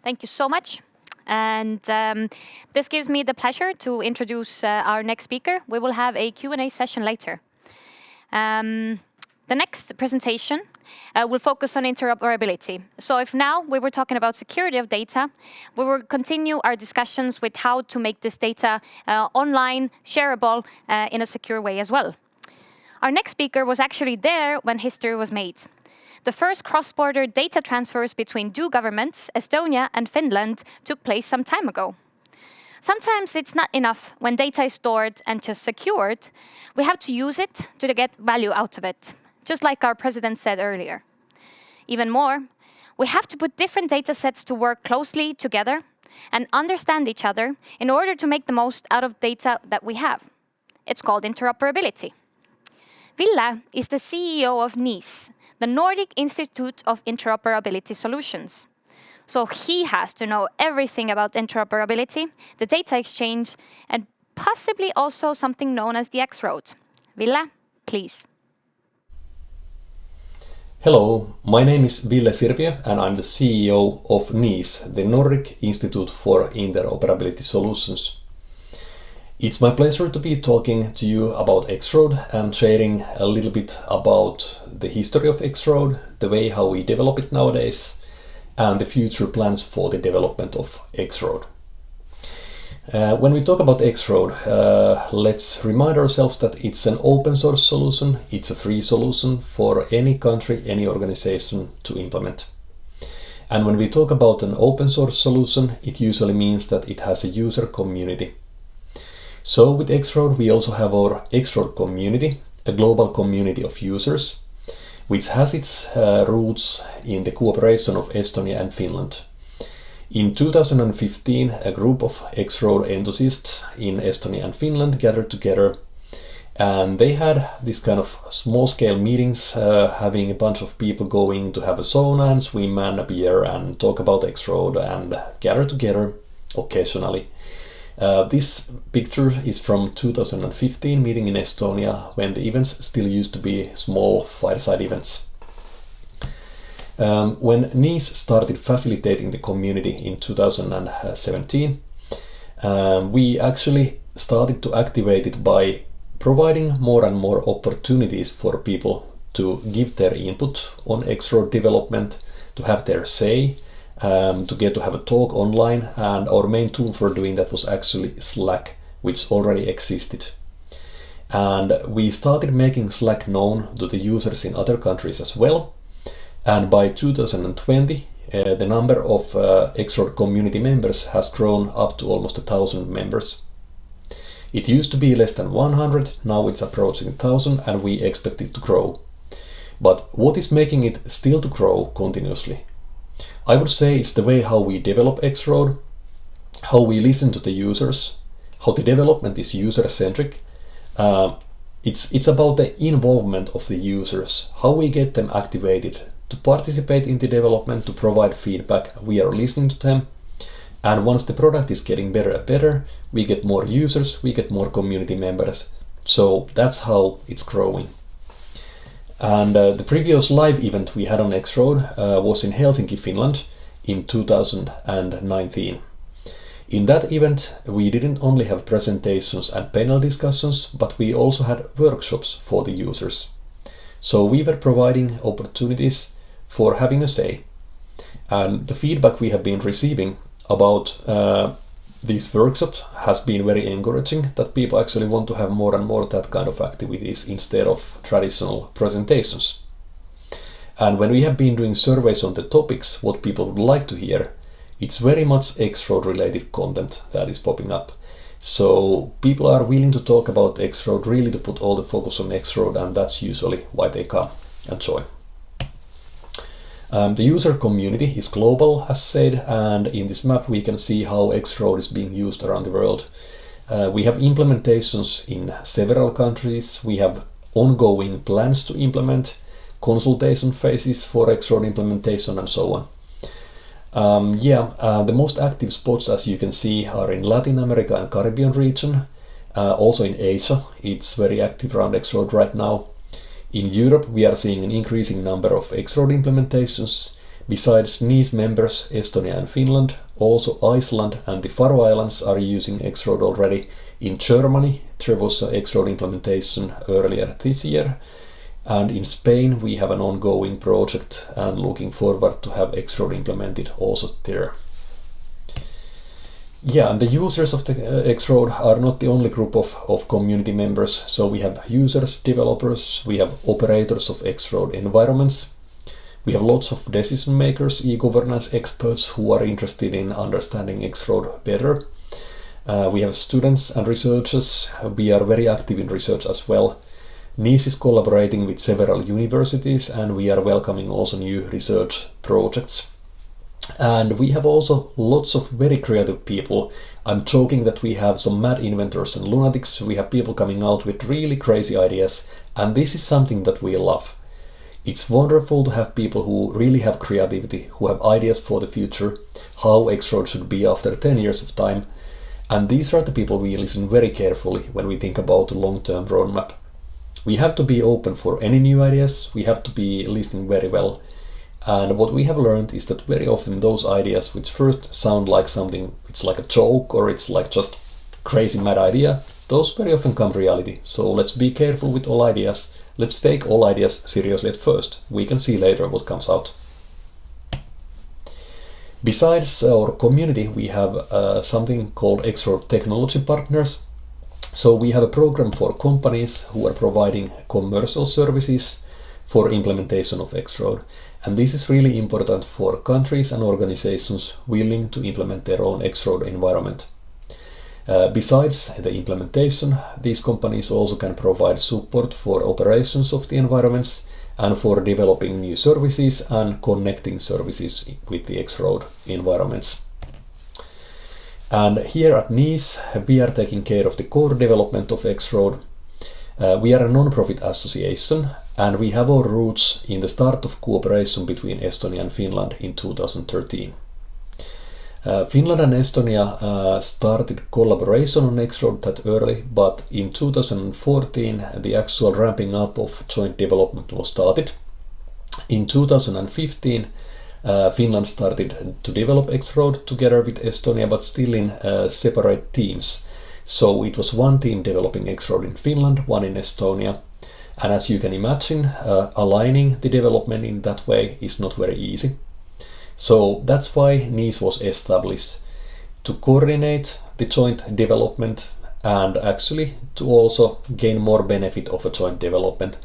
Thank you so much. And this gives me the pleasure to introduce our next speaker. We will have a Q&A session later. The next presentation will focus on interoperability. So if now we were talking about security of data, we will continue our discussions with how to make this data online, shareable in a secure way as well. Our next speaker was actually there when history was made. The first cross-border data transfers between 2 governments, Estonia and Finland, took place some time ago. Sometimes it's not enough when data is stored and just secured. We have to use it to get value out of it, just like our president said earlier. Even more, we have to put different data sets to work closely together and understand each other in order to make the most out of data that we have. It's called interoperability. Ville is the CEO of NIS, the Nordic Institute of Interoperability Solutions. So he has to know everything about interoperability, the data exchange, and possibly also something known as the X-Road. Ville, please. Hello, my name is Ville Sirviö and I'm the CEO of NIS, the Nordic Institute for Interoperability Solutions. It's my pleasure to be talking to you about X-Road and sharing a little bit about the history of X-Road, the way how we develop it nowadays, and the future plans for the development of X-Road. When we talk about X-Road, let's remind ourselves that it's an open source solution, it's a free solution for any country, any organization to implement. And when we talk about an open source solution, it usually means that it has a user community. So with X-Road, we also have our X-Road community, a global community of users, which has its roots in the cooperation of Estonia and Finland. In 2015, a group of X-Road enthusiasts in Estonia and Finland gathered together, and they had this kind of small-scale meetings, having a bunch of people going to have a sauna and swim and a beer and talk about X-Road and gather together occasionally. This picture is from 2015 meeting in Estonia, when the events still used to be small fireside events. When NIS started facilitating the community in 2017, we actually started to activate it by providing more and more opportunities for people to give their input on X-Road development, to have their say, to get to have a talk online, and our main tool for doing that was actually Slack, which already existed. And we started making Slack known to the users in other countries as well. And by 2020, the number of X-Road community members has grown up to almost 1,000 members. It used to be less than 100, now it's approaching 1,000, and we expect it to grow. But what is making it still to grow continuously? I would say it's the way how we develop X-Road, how we listen to the users, how the development is user-centric. It's about the involvement of the users, how we get them activated to participate in the development, to provide feedback. We are listening to them, and once the product is getting better and better, we get more users, we get more community members. So that's how it's growing. And the previous live event we had on X-Road was in Helsinki, Finland in 2019. In that event, we didn't only have presentations and panel discussions, but we also had workshops for the users. So we were providing opportunities for having a say. And the feedback we have been receiving about these workshops has been very encouraging, that people actually want to have more and more that kind of activities instead of traditional presentations. And when we have been doing surveys on the topics, what people would like to hear, it's very much X-Road related content that is popping up. So people are willing to talk about X-Road, really to put all the focus on X-Road, and that's usually why they come and join. The user community is global, as said, and in this map we can see how X-Road is being used around the world. We have implementations in several countries, we have ongoing plans to implement, consultation phases for X-Road implementation, and so on. The most active spots, as you can see, are in Latin America and Caribbean region, also in Asia. It's very active around X-Road right now. In Europe, we are seeing an increasing number of X-Road implementations. Besides NIS members, Estonia and Finland, also Iceland and the Faroe Islands are using X-Road already. In Germany, there was an X-Road implementation earlier this year. And in Spain, we have an ongoing project and looking forward to have X-Road implemented also there. And the users of the X-Road are not the only group of community members. So we have users, developers, we have operators of X-Road environments. We have lots of decision makers, e-governance experts who are interested in understanding X-Road better. We have students and researchers. We are very active in research as well. NIS is collaborating with several universities, and we are welcoming also new research projects. And we have also lots of very creative people. I'm joking that we have some mad inventors and lunatics. We have people coming out with really crazy ideas, and this is something that we love. It's wonderful to have people who really have creativity, who have ideas for the future, how X-Road should be after 10 years of time. And these are the people we listen very carefully when we think about the long-term roadmap. We have to be open for any new ideas, we have to be listening very well. And what we have learned is that very often those ideas which first sound like something, it's like a joke or it's like just crazy mad idea, those very often come reality. So let's be careful with all ideas. Let's take all ideas seriously at first. We can see later what comes out. Besides our community, we have something called X-Road Technology Partners. So we have a program for companies who are providing commercial services for implementation of X-Road. And this is really important for countries and organizations willing to implement their own X-Road environment. Besides the implementation, these companies also can provide support for operations of the environments and for developing new services and connecting services with the X-Road environments. And here at NIS, we are taking care of the core development of X-Road. We are a non-profit association, and we have our roots in the start of cooperation between Estonia and Finland in 2013. Finland and Estonia started collaboration on X-Road that early, but in 2014 the actual ramping up of joint development was started. In 2015 Finland started to develop X-Road together with Estonia, but still in separate teams. So it was one team developing X-Road in Finland, one in Estonia. And as you can imagine, aligning the development in that way is not very easy. So that's why NIS was established, to coordinate the joint development and actually to also gain more benefit of a joint development,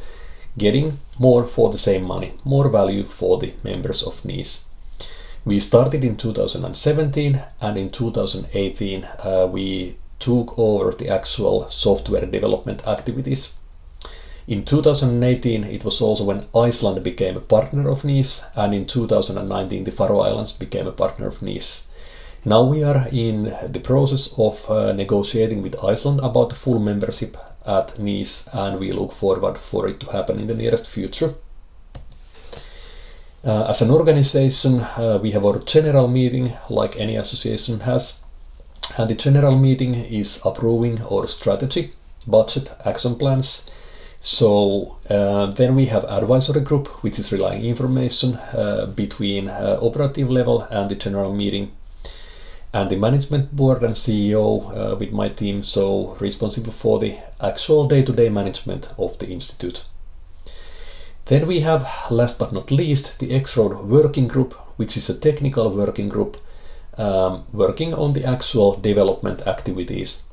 getting more for the same money, more value for the members of NIS. We started in 2017, and in 2018 we took over the actual software development activities. In 2018 it was also when Iceland became a partner of NIS, and in 2019 the Faroe Islands became a partner of NIS. Now we are in the process of negotiating with Iceland about the full membership at NIS, and we look forward for it to happen in the nearest future. As an organization, we have our general meeting like any association has, and the general meeting is approving our strategy, budget, action plans. So then we have advisory group, which is relying information between operative level and the general meeting, and the management board and CEO with my team, so responsible for the actual day-to-day management of the institute. Then we have, last but not least, the X-Road working group, which is a technical working group working on the actual development activities.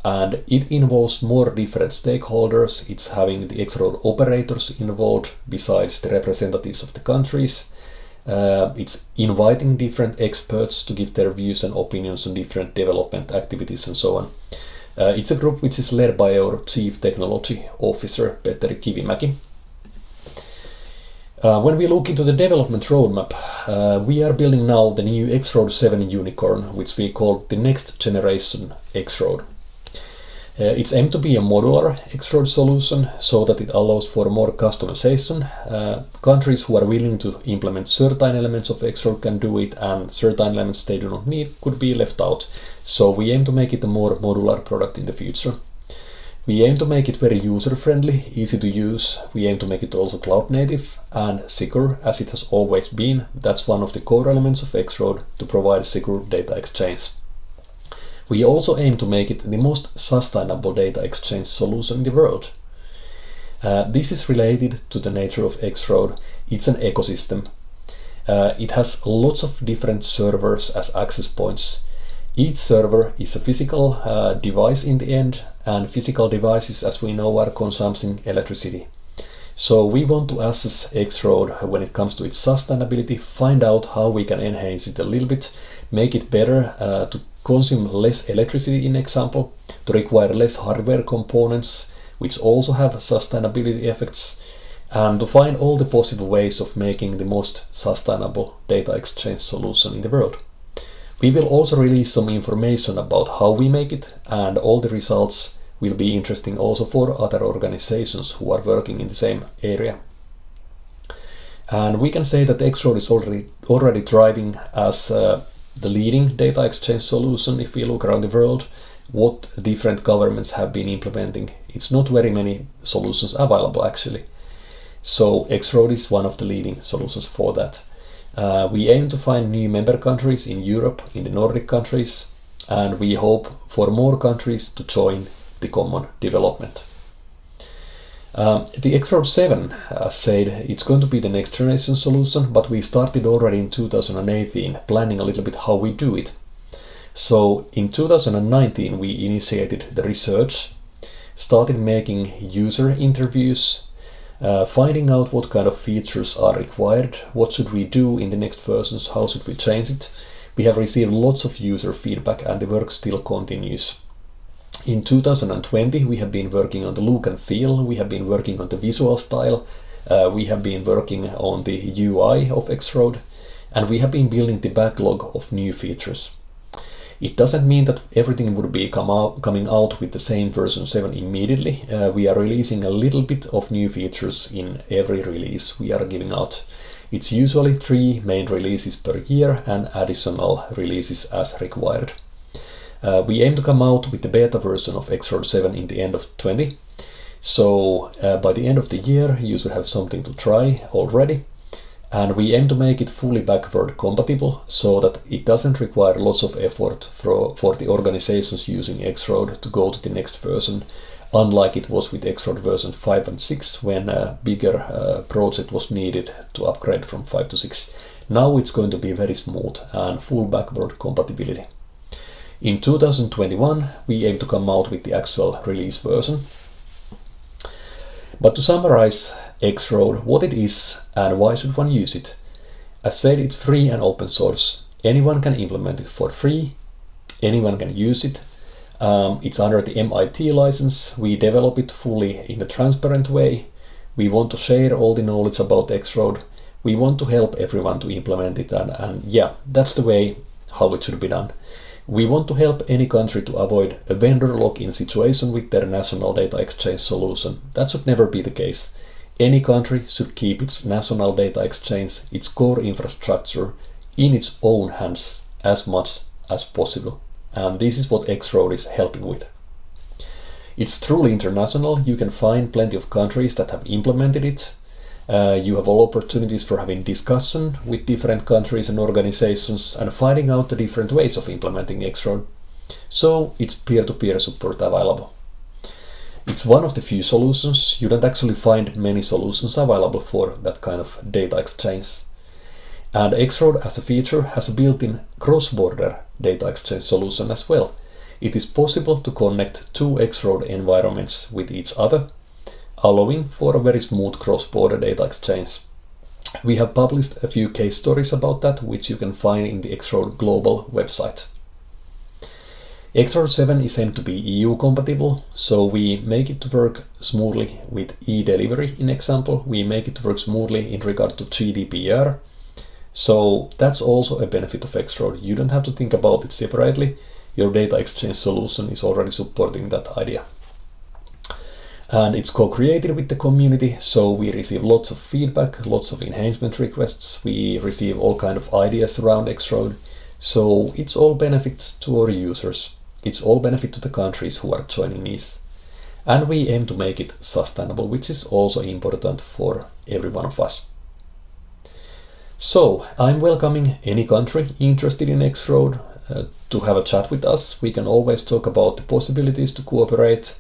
And it involves more different stakeholders. It's having the X-Road operators involved besides the representatives of the countries. It's inviting different experts to give their views and opinions on different development activities and so on. It's a group which is led by our Chief Technology Officer, Petteri Kivimäki. When we look into the development roadmap, we are building now the new X-Road 7 unicorn, which we call the next generation X-Road. It's aimed to be a modular X-Road solution so that it allows for more customization. Countries who are willing to implement certain elements of X-Road can do it, and certain elements they do not need could be left out. So we aim to make it a more modular product in the future. We aim to make it very user-friendly, easy to use. We aim to make it also cloud-native and secure, as it has always been. That's one of the core elements of X-Road, to provide secure data exchange. We also aim to make it the most sustainable data exchange solution in the world. This is related to the nature of X-Road. It's an ecosystem. It has lots of different servers as access points. Each server is a physical device in the end, and physical devices, as we know, are consuming electricity. So we want to assess X-Road when it comes to its sustainability, find out how we can enhance it a little bit, make it better to consume less electricity, in example, to require less hardware components, which also have sustainability effects, and to find all the possible ways of making the most sustainable data exchange solution in the world. We will also release some information about how we make it, and all the results will be interesting also for other organizations who are working in the same area. And we can say that X-Road is already thriving as the leading data exchange solution. If we look around the world, what different governments have been implementing, it's not very many solutions available actually. So X-Road is one of the leading solutions for that. We aim to find new member countries in Europe, in the Nordic countries, and we hope for more countries to join the common development. The X-Road 7 said it's going to be the next generation solution, but we started already in 2018 planning a little bit how we do it. So in 2019 we initiated the research, started making user interviews, finding out what kind of features are required, what should we do in the next versions, how should we change it. We have received lots of user feedback and the work still continues. In 2020 we have been working on the look and feel, we have been working on the visual style, we have been working on the UI of X-Road, and we have been building the backlog of new features. It doesn't mean that everything would be coming out with the same version 7 immediately. We are releasing a little bit of new features in every release we are giving out. It's usually 3 main releases per year and additional releases as required. We aim to come out with the beta version of X-Road 7 in the end of 20. So by the end of the year you should have something to try already. And we aim to make it fully backward compatible so that it doesn't require lots of effort for the organizations using X-Road to go to the next version, unlike it was with X-Road version 5 and 6 when a bigger project was needed to upgrade from 5 to 6. Now it's going to be very smooth and full backward compatibility. In 2021 we aim to come out with the actual release version. But to summarize X-Road, what it is and why should one use it? As said, it's free and open source. Anyone can implement it for free. Anyone can use it. It's under the MIT license. We develop it fully in a transparent way. We want to share all the knowledge about X-Road. We want to help everyone to implement it, and yeah, that's the way how it should be done. We want to help any country to avoid a vendor lock-in situation with their national data exchange solution. That should never be the case. Any country should keep its national data exchange, its core infrastructure, in its own hands as much as possible. And this is what X-Road is helping with. It's truly international. You can find plenty of countries that have implemented it. You have all opportunities for having discussion with different countries and organizations and finding out the different ways of implementing X-Road. So it's peer-to-peer support available. It's one of the few solutions. You don't actually find many solutions available for that kind of data exchange. And X-Road as a feature has a built-in cross-border data exchange solution as well. It is possible to connect 2 X-Road environments with each other, allowing for a very smooth cross-border data exchange. We have published a few case stories about that, which you can find in the X-Road Global website. X-Road 7 is aimed to be EU compatible, so we make it to work smoothly with e-delivery, in example. We make it to work smoothly in regard to GDPR. So that's also a benefit of X-Road. You don't have to think about it separately. Your data exchange solution is already supporting that idea. And it's co-created with the community, so we receive lots of feedback, lots of enhancement requests. We receive all kind of ideas around X-Road. So it's all benefit to our users. It's all benefit to the countries who are joining NIS. And we aim to make it sustainable, which is also important for every one of us. So I'm welcoming any country interested in X-Road to have a chat with us. We can always talk about the possibilities to cooperate.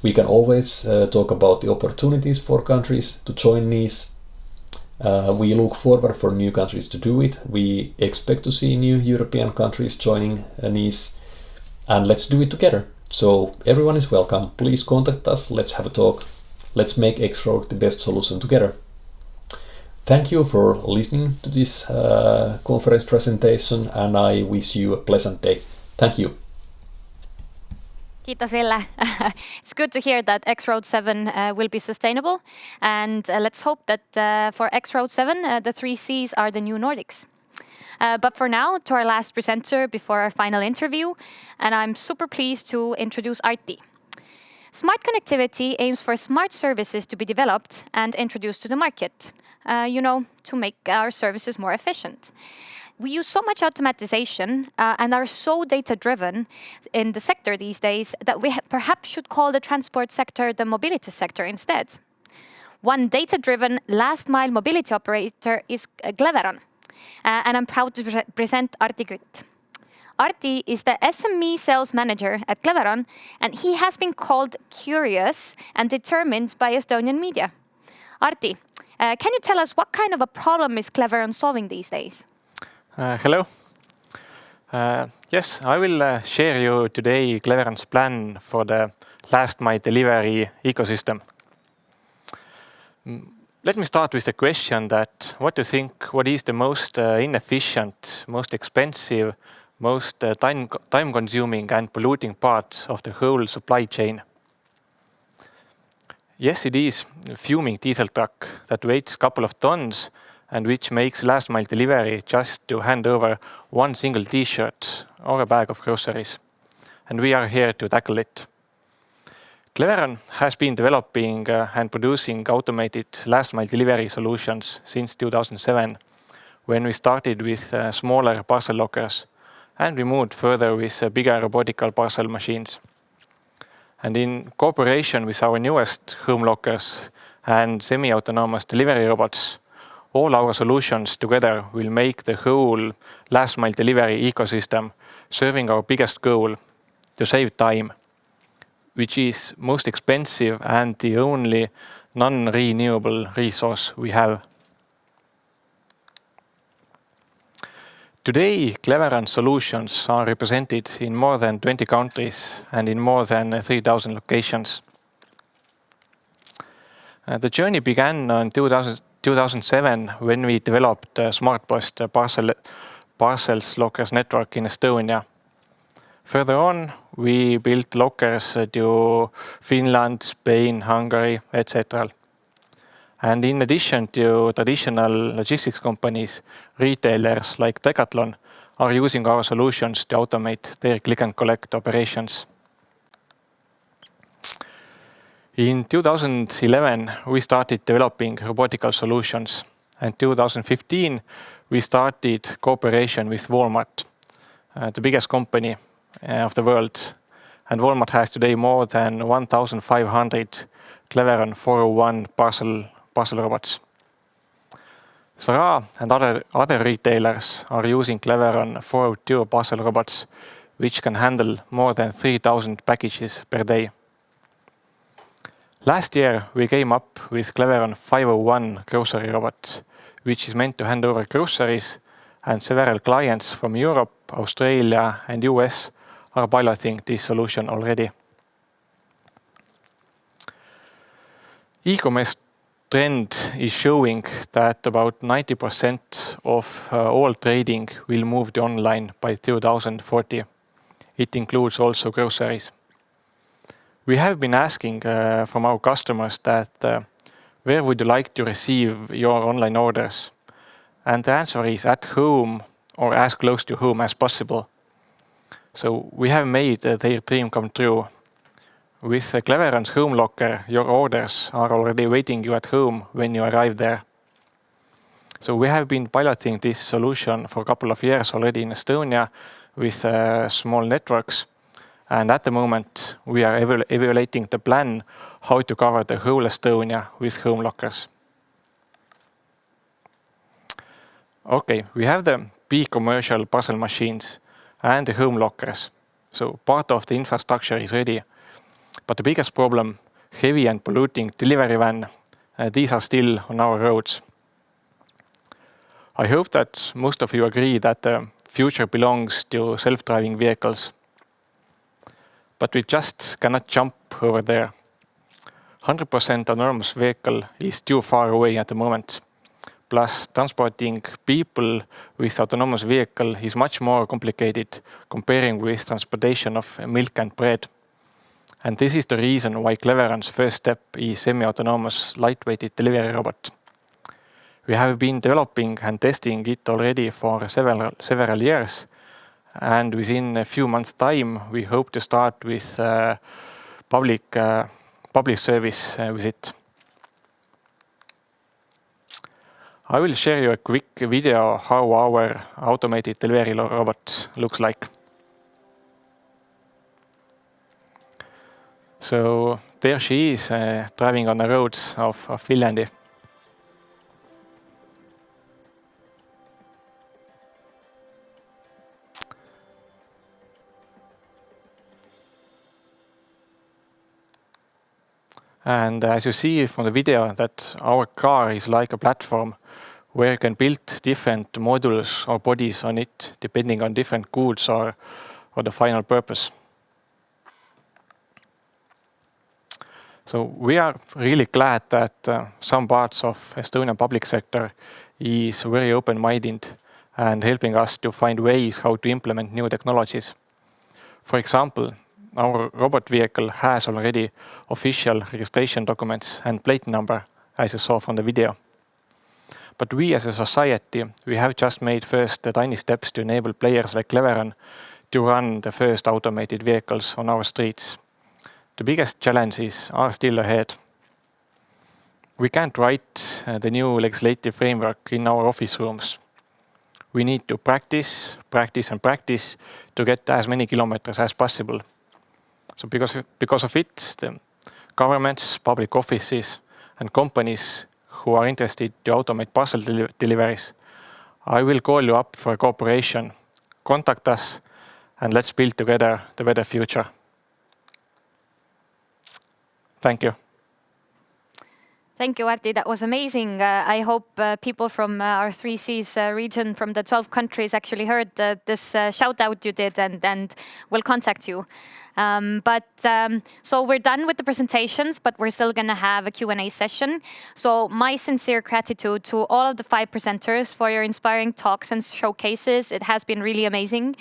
We can always talk about the opportunities for countries to join NIS. We look forward for new countries to do it. We expect to see new European countries joining NIS. And let's do it together. So everyone is welcome. Please contact us. Let's have a talk. Let's make X-Road the best solution together. Thank you for listening to this conference presentation, and I wish you a pleasant day. Thank you. Kiitos, Ville. It's good to hear that X-Road 7 will be sustainable. And let's hope that for X-Road 7, the 3 Cs are the new Nordics. But for now, to our last presenter before our final interview, and I'm super pleased to introduce Arti. Smart connectivity aims for smart services to be developed and introduced to the market, to make our services more efficient. We use so much automatization and are so data-driven in the sector these days that we perhaps should call the transport sector the mobility sector instead. One data-driven last-mile mobility operator is Cleveron, and I'm proud to present Arti Kütt. Arti is the SME sales manager at Cleveron, and he has been called curious and determined by Estonian media. Arti, can you tell us what kind of a problem is Cleveron solving these days? Hello. Yes, I will share you today Cleveron's plan for the last mile delivery ecosystem. Let me start with the question that what do you think, what is the most inefficient, most expensive, most time-consuming and polluting part of the whole supply chain? Yes, it is a fuming diesel truck that weighs a couple of tons and which makes last mile delivery just to hand over one single t-shirt or a bag of groceries. And we are here to tackle it. Cleveron has been developing and producing automated last mile delivery solutions since 2007, when we started with smaller parcel lockers and we moved further with bigger robotical parcel machines. And in cooperation with our newest home lockers and semi-autonomous delivery robots, all our solutions together will make the whole last mile delivery ecosystem serving our biggest goal, to save time, which is most expensive and the only non-renewable resource we have. Today, Cleveron solutions are represented in more than 20 countries and in more than 3,000 locations. The journey began in 2007 when we developed SmartPost parcels lockers network in Estonia. Further on, we built lockers to Finland, Spain, Hungary, etc. And in addition to traditional logistics companies, retailers like Decathlon are using our solutions to automate their click and collect operations. In 2011, we started developing robotical solutions. And 2015, we started cooperation with Walmart, the biggest company of the world. And Walmart has today more than 1,500 Cleveron 401 parcel robots. Zara and other retailers are using Cleveron 402 parcel robots, which can handle more than 3,000 packages per day. Last year, we came up with Cleveron 501 grocery robot, which is meant to hand over groceries, and several clients from Europe, Australia, and US are piloting this solution already. E-commerce trend is showing that about 90% of all trading will move to online by 2040. It includes also groceries. We have been asking from our customers that where would you like to receive your online orders? And the answer is at home or as close to home as possible. So we have made their dream come true. With Cleveron's home locker, your orders are already waiting you at home when you arrive there. So we have been piloting this solution for a couple of years already in Estonia with small networks. And at the moment, we are evaluating the plan how to cover the whole Estonia with home lockers. Okay, we have the big commercial parcel machines and the home lockers. So part of the infrastructure is ready. But the biggest problem, heavy and polluting delivery van, these are still on our roads. I hope that most of you agree that the future belongs to self-driving vehicles. But we just cannot jump over there. 100% autonomous vehicle is too far away at the moment. Plus, transporting people with autonomous vehicle is much more complicated comparing with transportation of milk and bread. And this is the reason why Cleveron's first step is semi-autonomous lightweighted delivery robot. We have been developing and testing it already for several years. And within a few months' time, we hope to start with public service with it. I will share you a quick video how our automated delivery robot looks like. So there she is driving on the roads of Finland. And as you see from the video, that our car is like a platform where you can build different modules or bodies on it, depending on different goods or the final purpose. So we are really glad that some parts of Estonian public sector is very open-minded and helping us to find ways how to implement new technologies. For example, our robot vehicle has already official registration documents and plate number, as you saw from the video. But we as a society, we have just made first the tiny steps to enable players like Cleveron to run the first automated vehicles on our streets. The biggest challenges are still ahead. We can't write the new legislative framework in our office rooms. We need to practice, practice and practice to get as many kilometers as possible. So because of it, the governments, public offices and companies who are interested to automate parcel deliveries, I will call you up for cooperation. Contact us and let's build together the better future. Thank you. Thank you, Arti. That was amazing. I hope people from our 3Cs region from the 12 countries actually heard this shout out you did and will contact you. So we're done with the presentations, but we're still going to have a Q&A session. So my sincere gratitude to all of the 5 presenters for your inspiring talks and showcases. It has been really amazing.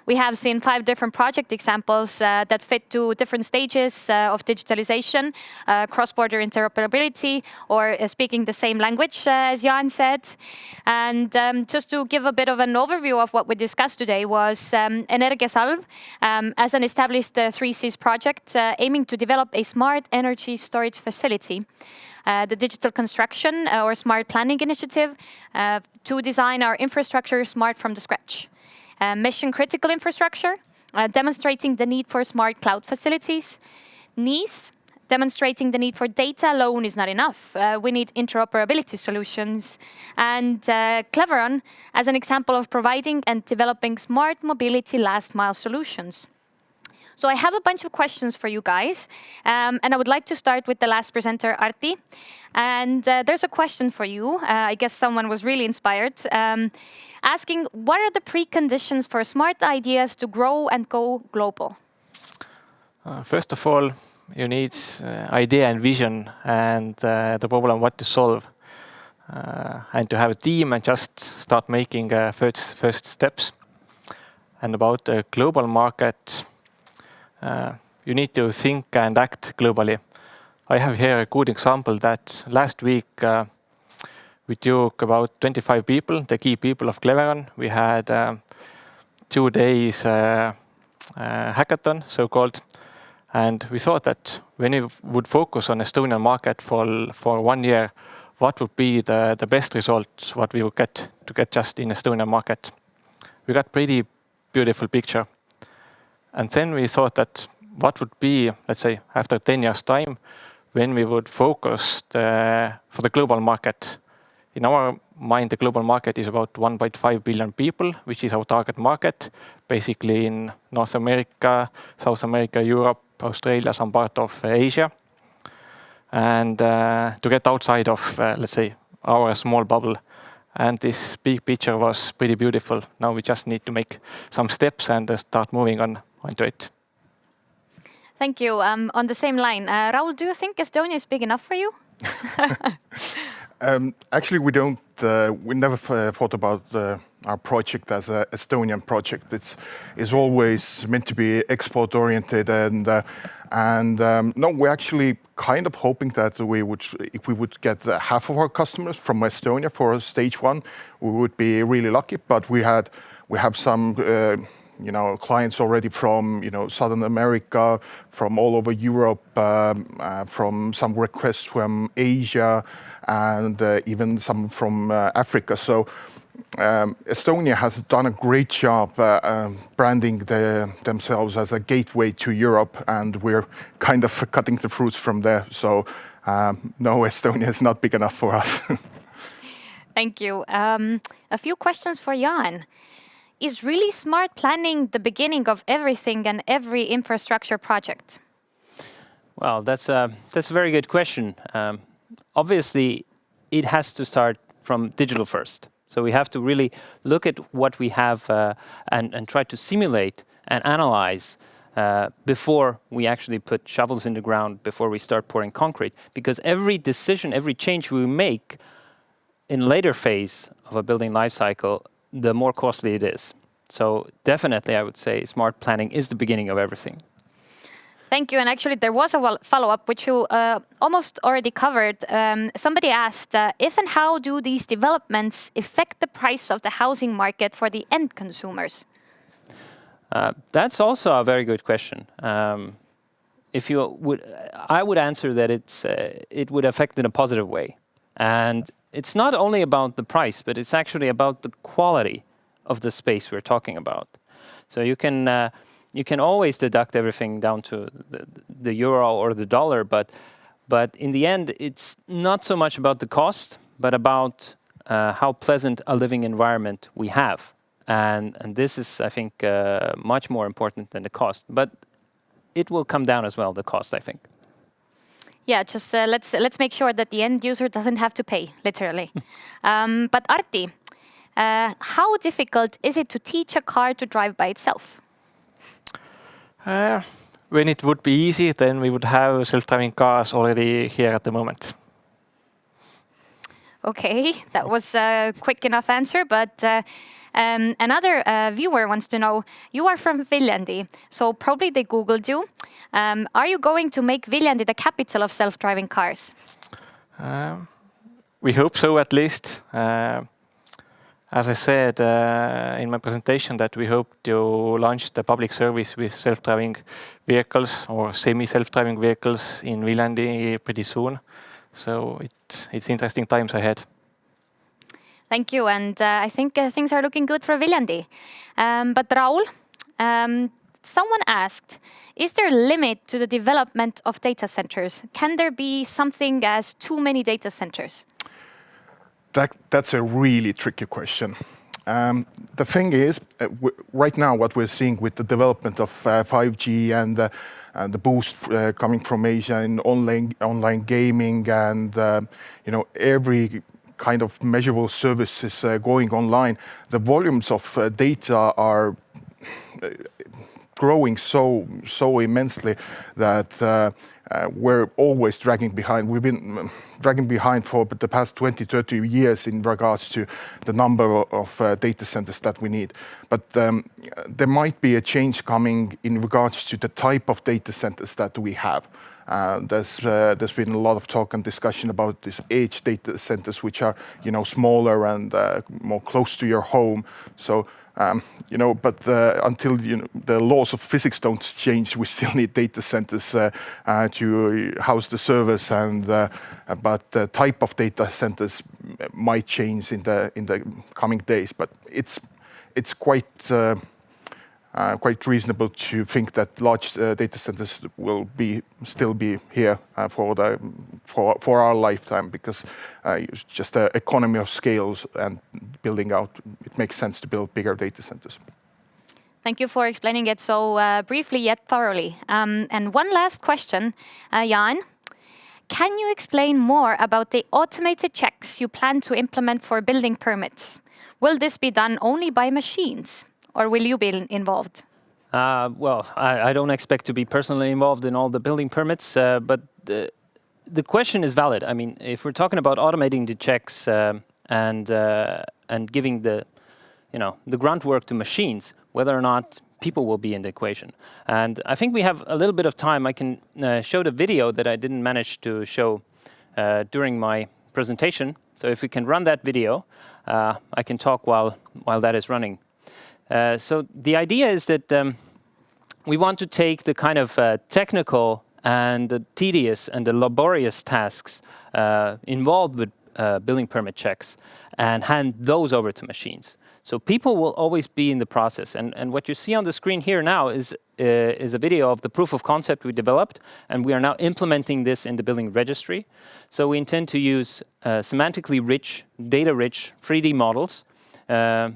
We have seen 5 different project examples that fit to different stages of digitalization, cross-border interoperability, or speaking the same language, as Jan said. And just to give a bit of an overview of what we discussed today was Energiasalv, as an established 3Cs project aiming to develop a smart energy storage facility. The digital construction or smart planning initiative to design our infrastructure smart from the scratch. Mission critical infrastructure, demonstrating the need for smart cloud facilities. NIS, demonstrating the need for data alone is not enough. We need interoperability solutions. And Cleveron, as an example of providing and developing smart mobility last mile solutions. So I have a bunch of questions for you guys. And I would like to start with the last presenter, Arti. And there's a question for you. I guess someone was really inspired. Asking, what are the preconditions for smart ideas to grow and go global? First of all, you need idea and vision and the problem what to solve. And to have a team and just start making first steps. And about the global market, you need to think and act globally. I have here a good example that last week we took about 25 people, the key people of Cleveron. We had 2 days hackathon, so-called. And we thought that when we would focus on Estonian market for 1 year, what would be the best result, what we would get to get just in Estonian market. We got pretty beautiful picture. And then we thought that what would be, let's say, after 10 years time, when we would focus for the global market. In our mind, the global market is about 1.5 billion people, which is our target market, basically in North America, South America, Europe, Australia, some part of Asia. And to get outside of, let's say, our small bubble. And this big picture was pretty beautiful. Now we just need to make some steps and start moving onto it. Thank you. On the same line, Raul, do you think Estonia is big enough for you? Actually, we don't. We never thought about our project as an Estonian project. It's always meant to be export oriented, and no, we're actually kind of hoping that if we would get half of our customers from Estonia for stage 1, we would be really lucky. But we have some. Clients already from Southern America, from all over Europe, from some requests from Asia, and even some from Africa. So Estonia has done a great job branding themselves as a gateway to Europe, and we're kind of cutting the fruits from there. So no, Estonia is not big enough for us. Thank you. A few questions for Jan. Is really smart planning the beginning of everything and every infrastructure project? Well, that's a very good question. Obviously, it has to start from digital first. So we have to really look at what we have and try to simulate and analyze before we actually put shovels in the ground, before we start pouring concrete. Because every decision, every change we make in later phase of a building life cycle, the more costly it is. So definitely, I would say smart planning is the beginning of everything. Thank you. And actually, there was a follow-up, which you almost already covered. Somebody asked, if and how do these developments affect the price of the housing market for the end consumers? That's also a very good question. If you would, I would answer that it would affect in a positive way. And it's not only about the price, but it's actually about the quality of the space we're talking about. So you can always deduct everything down to the euro or the dollar, but in the end, it's not so much about the cost, but about how pleasant a living environment we have. And this is, I think, much more important than the cost. But it will come down as well, the cost, I think. Yeah, just let's make sure that the end user doesn't have to pay, literally. But Arti, how difficult is it to teach a car to drive by itself? When it would be easy, then we would have self-driving cars already here at the moment. Okay, that was a quick enough answer, but another viewer wants to know, you are from Viljandi, so probably they Googled you. Are you going to make Viljandi the capital of self-driving cars? We hope so, at least. As I said in my presentation, that we hope to launch the public service with self-driving vehicles or semi-self-driving vehicles in Viljandi pretty soon. So it's interesting times ahead. Thank you, and I think things are looking good for Viljandi. But Raul, someone asked, is there a limit to the development of data centers? Can there be something as too many data centers? That's a really tricky question. The thing is, right now what we're seeing with the development of 5G and the boost coming from Asia in online gaming and every kind of measurable services going online, the volumes of data are growing so immensely that we're always dragging behind. We've been dragging behind for the past 20, 30 years in regards to the number of data centers that we need. But there might be a change coming in regards to the type of data centers that we have. There's been a lot of talk and discussion about these edge data centers, which are smaller and more close to your home. So but until the laws of physics don't change, we still need data centers to house the servers. But the type of data centers might change in the coming days. But it's quite reasonable to think that large data centers will still be here for our lifetime, because it's just the economy of scales and building out. It makes sense to build bigger data centers. Thank you for explaining it so briefly yet thoroughly. And one last question, Jan. Can you explain more about the automated checks you plan to implement for building permits? Will this be done only by machines, or will you be involved? Well, I don't expect to be personally involved in all the building permits, but the question is valid. I mean, if we're talking about automating the checks and giving the grunt work to machines, whether or not people will be in the equation. And I think we have a little bit of time. I can show the video that I didn't manage to show during my presentation. So if we can run that video, I can talk while that is running. So the idea is that we want to take the kind of technical and the tedious and the laborious tasks involved with building permit checks and hand those over to machines. So people will always be in the process. And what you see on the screen here now is a video of the proof of concept we developed, and we are now implementing this in the building registry. So we intend to use semantically rich, data-rich 3D models to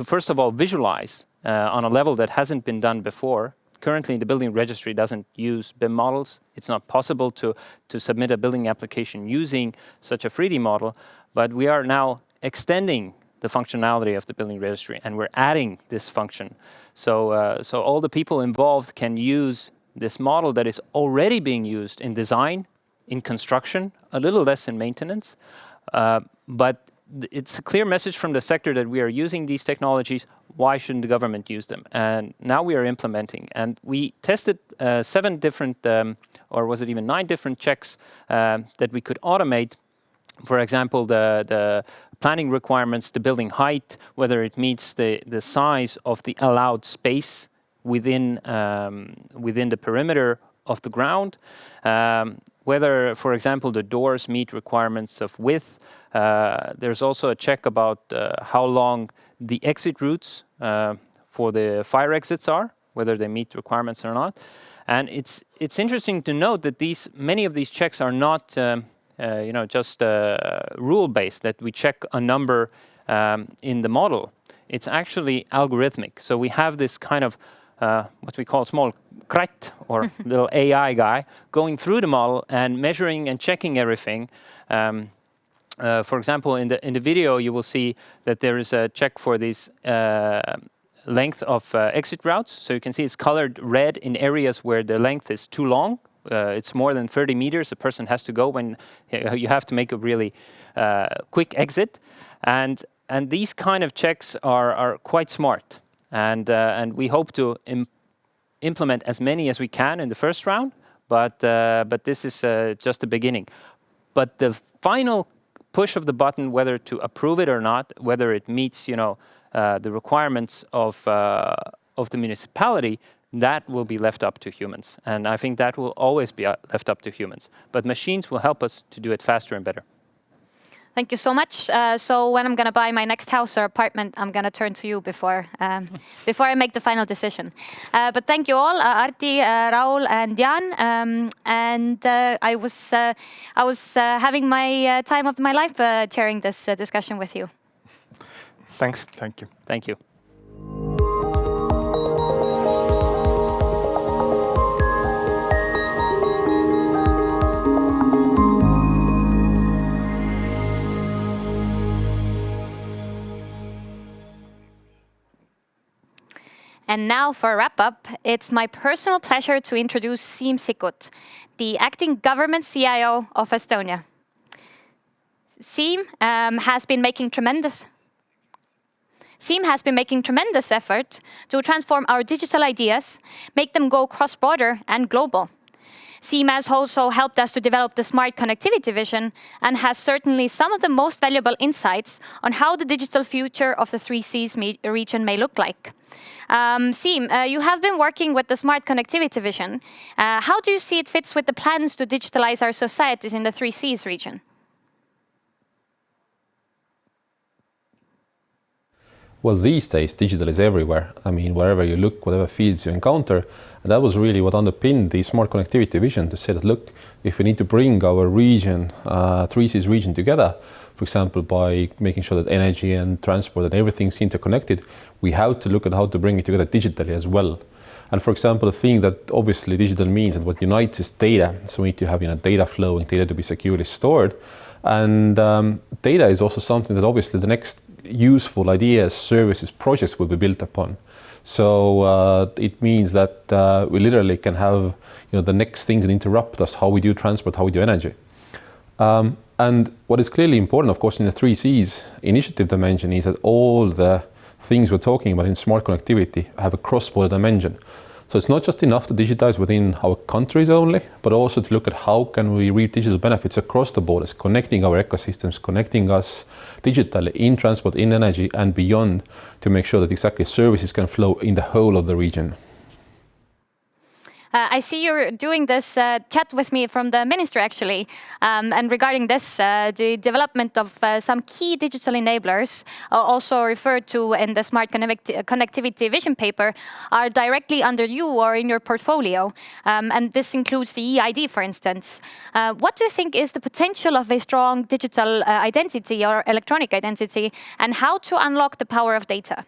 first of all visualize on a level that hasn't been done before, currently the building registry doesn't use BIM models. It's not possible to submit a building application using such a 3D model, but we are now extending the functionality of the building registry, and we're adding this function. So all the people involved can use this model that is already being used in design, in construction, a little less in maintenance, but it's a clear message from the sector that we are using these technologies. Why shouldn't the government use them? And now we are implementing. And we tested 7 different, or was it even 9 different checks that we could automate. For example, the planning requirements, the building height, whether it meets the size of the allowed space within the perimeter of the ground, whether, for example, the doors meet requirements of width. There's also a check about how long the exit routes for the fire exits are, whether they meet requirements or not. And it's interesting to note that many of these checks are not just rule-based, that we check a number in the model. It's actually algorithmic. So we have this kind of what we call small krat, or little AI guy, going through the model and measuring and checking everything. For example, in the video, you will see that there is a check for this length of exit routes. So you can see it's colored red in areas where the length is too long. It's more than 30 meters a person has to go when you have to make a really quick exit. And these kind of checks are quite smart. And we hope to implement as many as we can in the first round, but this is just the beginning. But the final push of the button, whether to approve it or not, whether it meets the requirements of the municipality, that will be left up to humans. And I think that will always be left up to humans. But machines will help us to do it faster and better. Thank you so much. So when I'm going to buy my next house or apartment, I'm going to turn to you before I make the final decision. But thank you all, Arti, Raul, and Jan. I was having my time of my life chairing this discussion with you. Thanks. Thank you. Thank you. And now for a wrap-up, it's my personal pleasure to introduce Siim Sikkut, the acting government CIO of Estonia. Siim has been making tremendous effort to transform our digital ideas, make them go cross-border and global. Siim has also helped us to develop the smart connectivity vision and has certainly some of the most valuable insights on how the digital future of the 3Cs region may look like. Siim, you have been working with the smart connectivity vision. How do you see it fits with the plans to digitalize our societies in the 3Cs region? Well, these days, digital is everywhere. I mean, wherever you look, whatever fields you encounter. And that was really what underpinned the smart connectivity vision, to say that, look, if we need to bring our region, 3Cs region together, for example, by making sure that energy and transport and everything's interconnected, we have to look at how to bring it together digitally as well. And for example, the thing that obviously digital means and what unites is data. So we need to have data flowing, data to be securely stored. And data is also something that obviously the next useful ideas, services, projects will be built upon. So it means that we literally can have the next things that interrupt us, how we do transport, how we do energy. And what is clearly important, of course, in the 3Cs initiative dimension is that all the things we're talking about in smart connectivity have a cross-border dimension. So it's not just enough to digitize within our countries only, but also to look at how can we reap digital benefits across the borders, connecting our ecosystems, connecting us digitally in transport, in energy and beyond, to make sure that exactly services can flow in the whole of the region. I see you're doing this chat with me from the ministry, actually. And regarding this, the development of some key digital enablers, also referred to in the Smart Connectivity Vision paper, are directly under you or in your portfolio. And this includes the EID, for instance. What do you think is the potential of a strong digital identity or electronic identity, and how to unlock the power of data?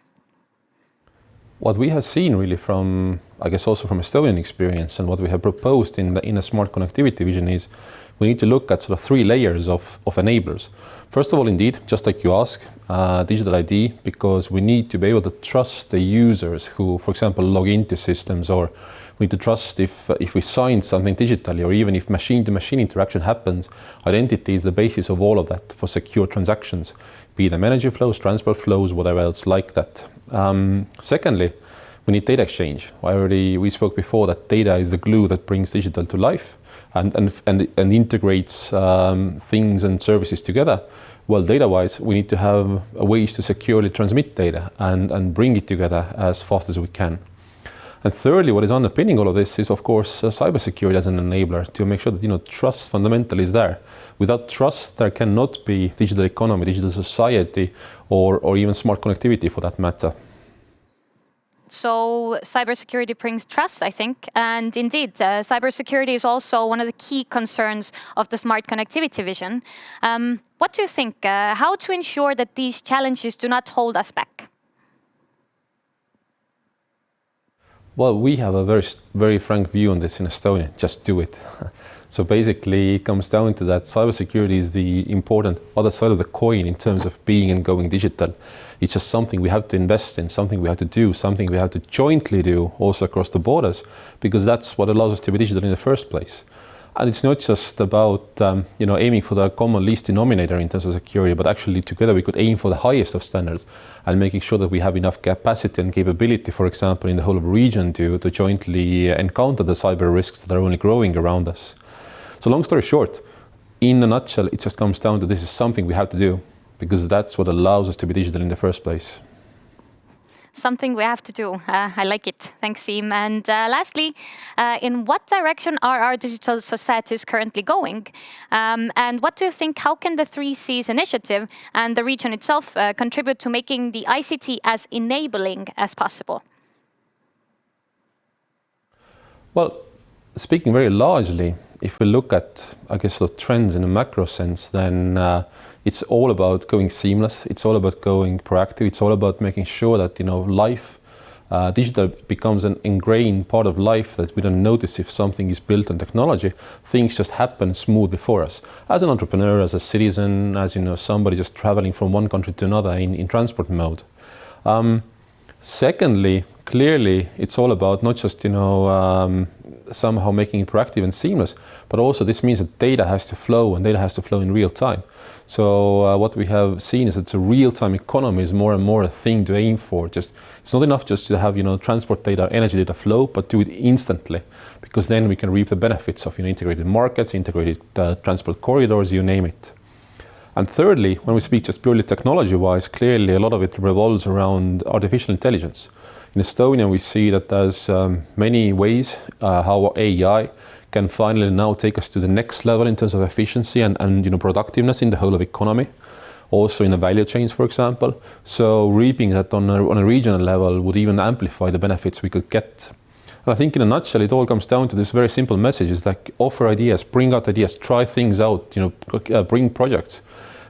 what we have seen really from, I guess also from Estonian experience and what we have proposed in a smart connectivity vision is we need to look at sort of 3 layers of enablers. First of all, indeed, just like you ask, digital ID, because we need to be able to trust the users who, for example, log into systems, or we need to trust if we sign something digitally, or even if machine-to-machine interaction happens, identity is the basis of all of that for secure transactions, be them energy flows, transport flows, whatever else like that. Secondly, we need data exchange. We spoke before that data is the glue that brings digital to life and integrates things and services together. Well, data-wise, we need to have ways to securely transmit data and bring it together as fast as we can. And thirdly, what is underpinning all of this is, of course, cybersecurity as an enabler to make sure that trust fundamentally is there. Without trust, there cannot be digital economy, digital society, or even smart connectivity for that matter. So cybersecurity brings trust, I think. And indeed, cybersecurity is also one of the key concerns of the smart connectivity vision. What do you think? How to ensure that these challenges do not hold us back? Well, we have a very frank view on this in Estonia. Just do it. So basically, it comes down to that cybersecurity is the important other side of the coin in terms of being and going digital. It's just something we have to invest in, something we have to do, something we have to jointly do also across the borders, because that's what allows us to be digital in the first place. And it's not just about aiming for the common least denominator in terms of security, but actually together we could aim for the highest of standards and making sure that we have enough capacity and capability, for example, in the whole of region to jointly encounter the cyber risks that are only growing around us. So long story short, in a nutshell, it just comes down to this is something we have to do because that's what allows us to be digital in the first place. Something we have to do. I like it. Thanks, Siim. And lastly, in what direction are our digital societies currently going? And what do you think, how can the 3Cs initiative and the region itself contribute to making the ICT as enabling as possible? Well, speaking very largely, if we look at, I guess, the trends in a macro sense, then it's all about going seamless. It's all about going proactive. It's all about making sure that, life, digital becomes an ingrained part of life that we don't notice if something is built on technology. Things just happen smoothly for us. As an entrepreneur, as a citizen, as, somebody just traveling from one country to another in transport mode. Secondly, clearly, it's all about not just, somehow making it proactive and seamless, but also this means that data has to flow and data has to flow in real time. So what we have seen is that the real-time economy is more and more a thing to aim for. It's not enough just to have transport data, energy data flow, but do it instantly, because then we can reap the benefits of integrated markets, integrated transport corridors, you name it. And thirdly, when we speak just purely technology-wise, clearly a lot of it revolves around artificial intelligence. In Estonia, we see that there's many ways how AI can finally now take us to the next level in terms of efficiency and productiveness in the whole of economy, also in the value chains, for example. So reaping that on a regional level would even amplify the benefits we could get. And I think in a nutshell, it all comes down to this very simple message: is like offer ideas, bring out ideas, try things out, bring projects,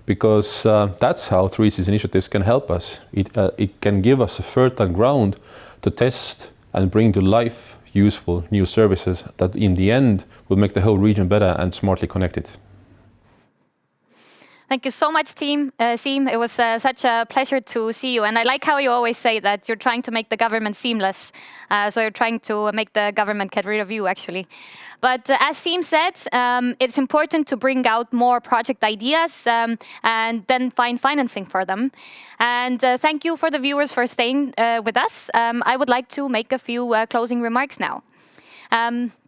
because that's how 3Cs initiatives can help us. It can give us a fertile ground to test and bring to life useful new services that in the end will make the whole region better and smartly connected. Thank you so much, Siim. It was such a pleasure to see you. And I like how you always say that you're trying to make the government seamless. So you're trying to make the government get rid of you, actually. But as Siim said, it's important to bring out more project ideas and then find financing for them. And thank you for the viewers for staying with us. I would like to make a few closing remarks now.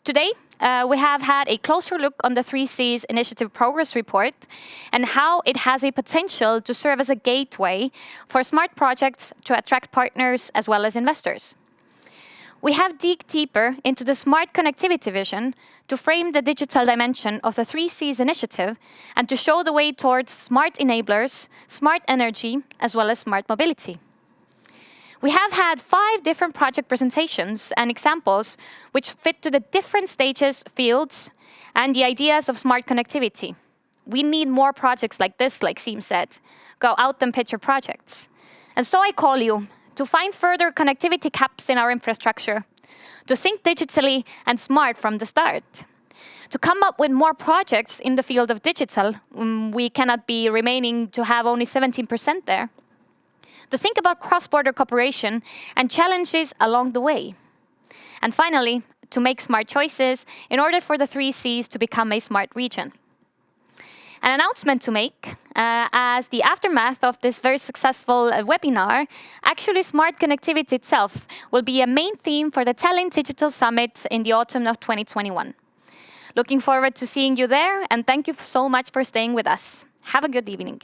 Today, we have had a closer look on the 3Cs Initiative Progress Report and how it has a potential to serve as a gateway for smart projects to attract partners as well as investors. We have dug deeper into the smart connectivity vision to frame the digital dimension of the 3Cs initiative and to show the way towards smart enablers, smart energy, as well as smart mobility. We have had 5 different project presentations and examples which fit to the different stages, fields, and the ideas of smart connectivity. We need more projects like this, like Siim said. Go out and pitch your projects. And so I call you to find further connectivity gaps in our infrastructure, to think digitally and smart from the start, to come up with more projects in the field of digital. We cannot be remaining to have only 17% there. To think about cross-border cooperation and challenges along the way. And finally, to make smart choices in order for the 3 Cs to become a smart region. An announcement to make, as the aftermath of this very successful webinar, actually smart connectivity itself will be a main theme for the Tallinn Digital Summit in the autumn of 2021. Looking forward to seeing you there, and thank you so much for staying with us. Have a good evening.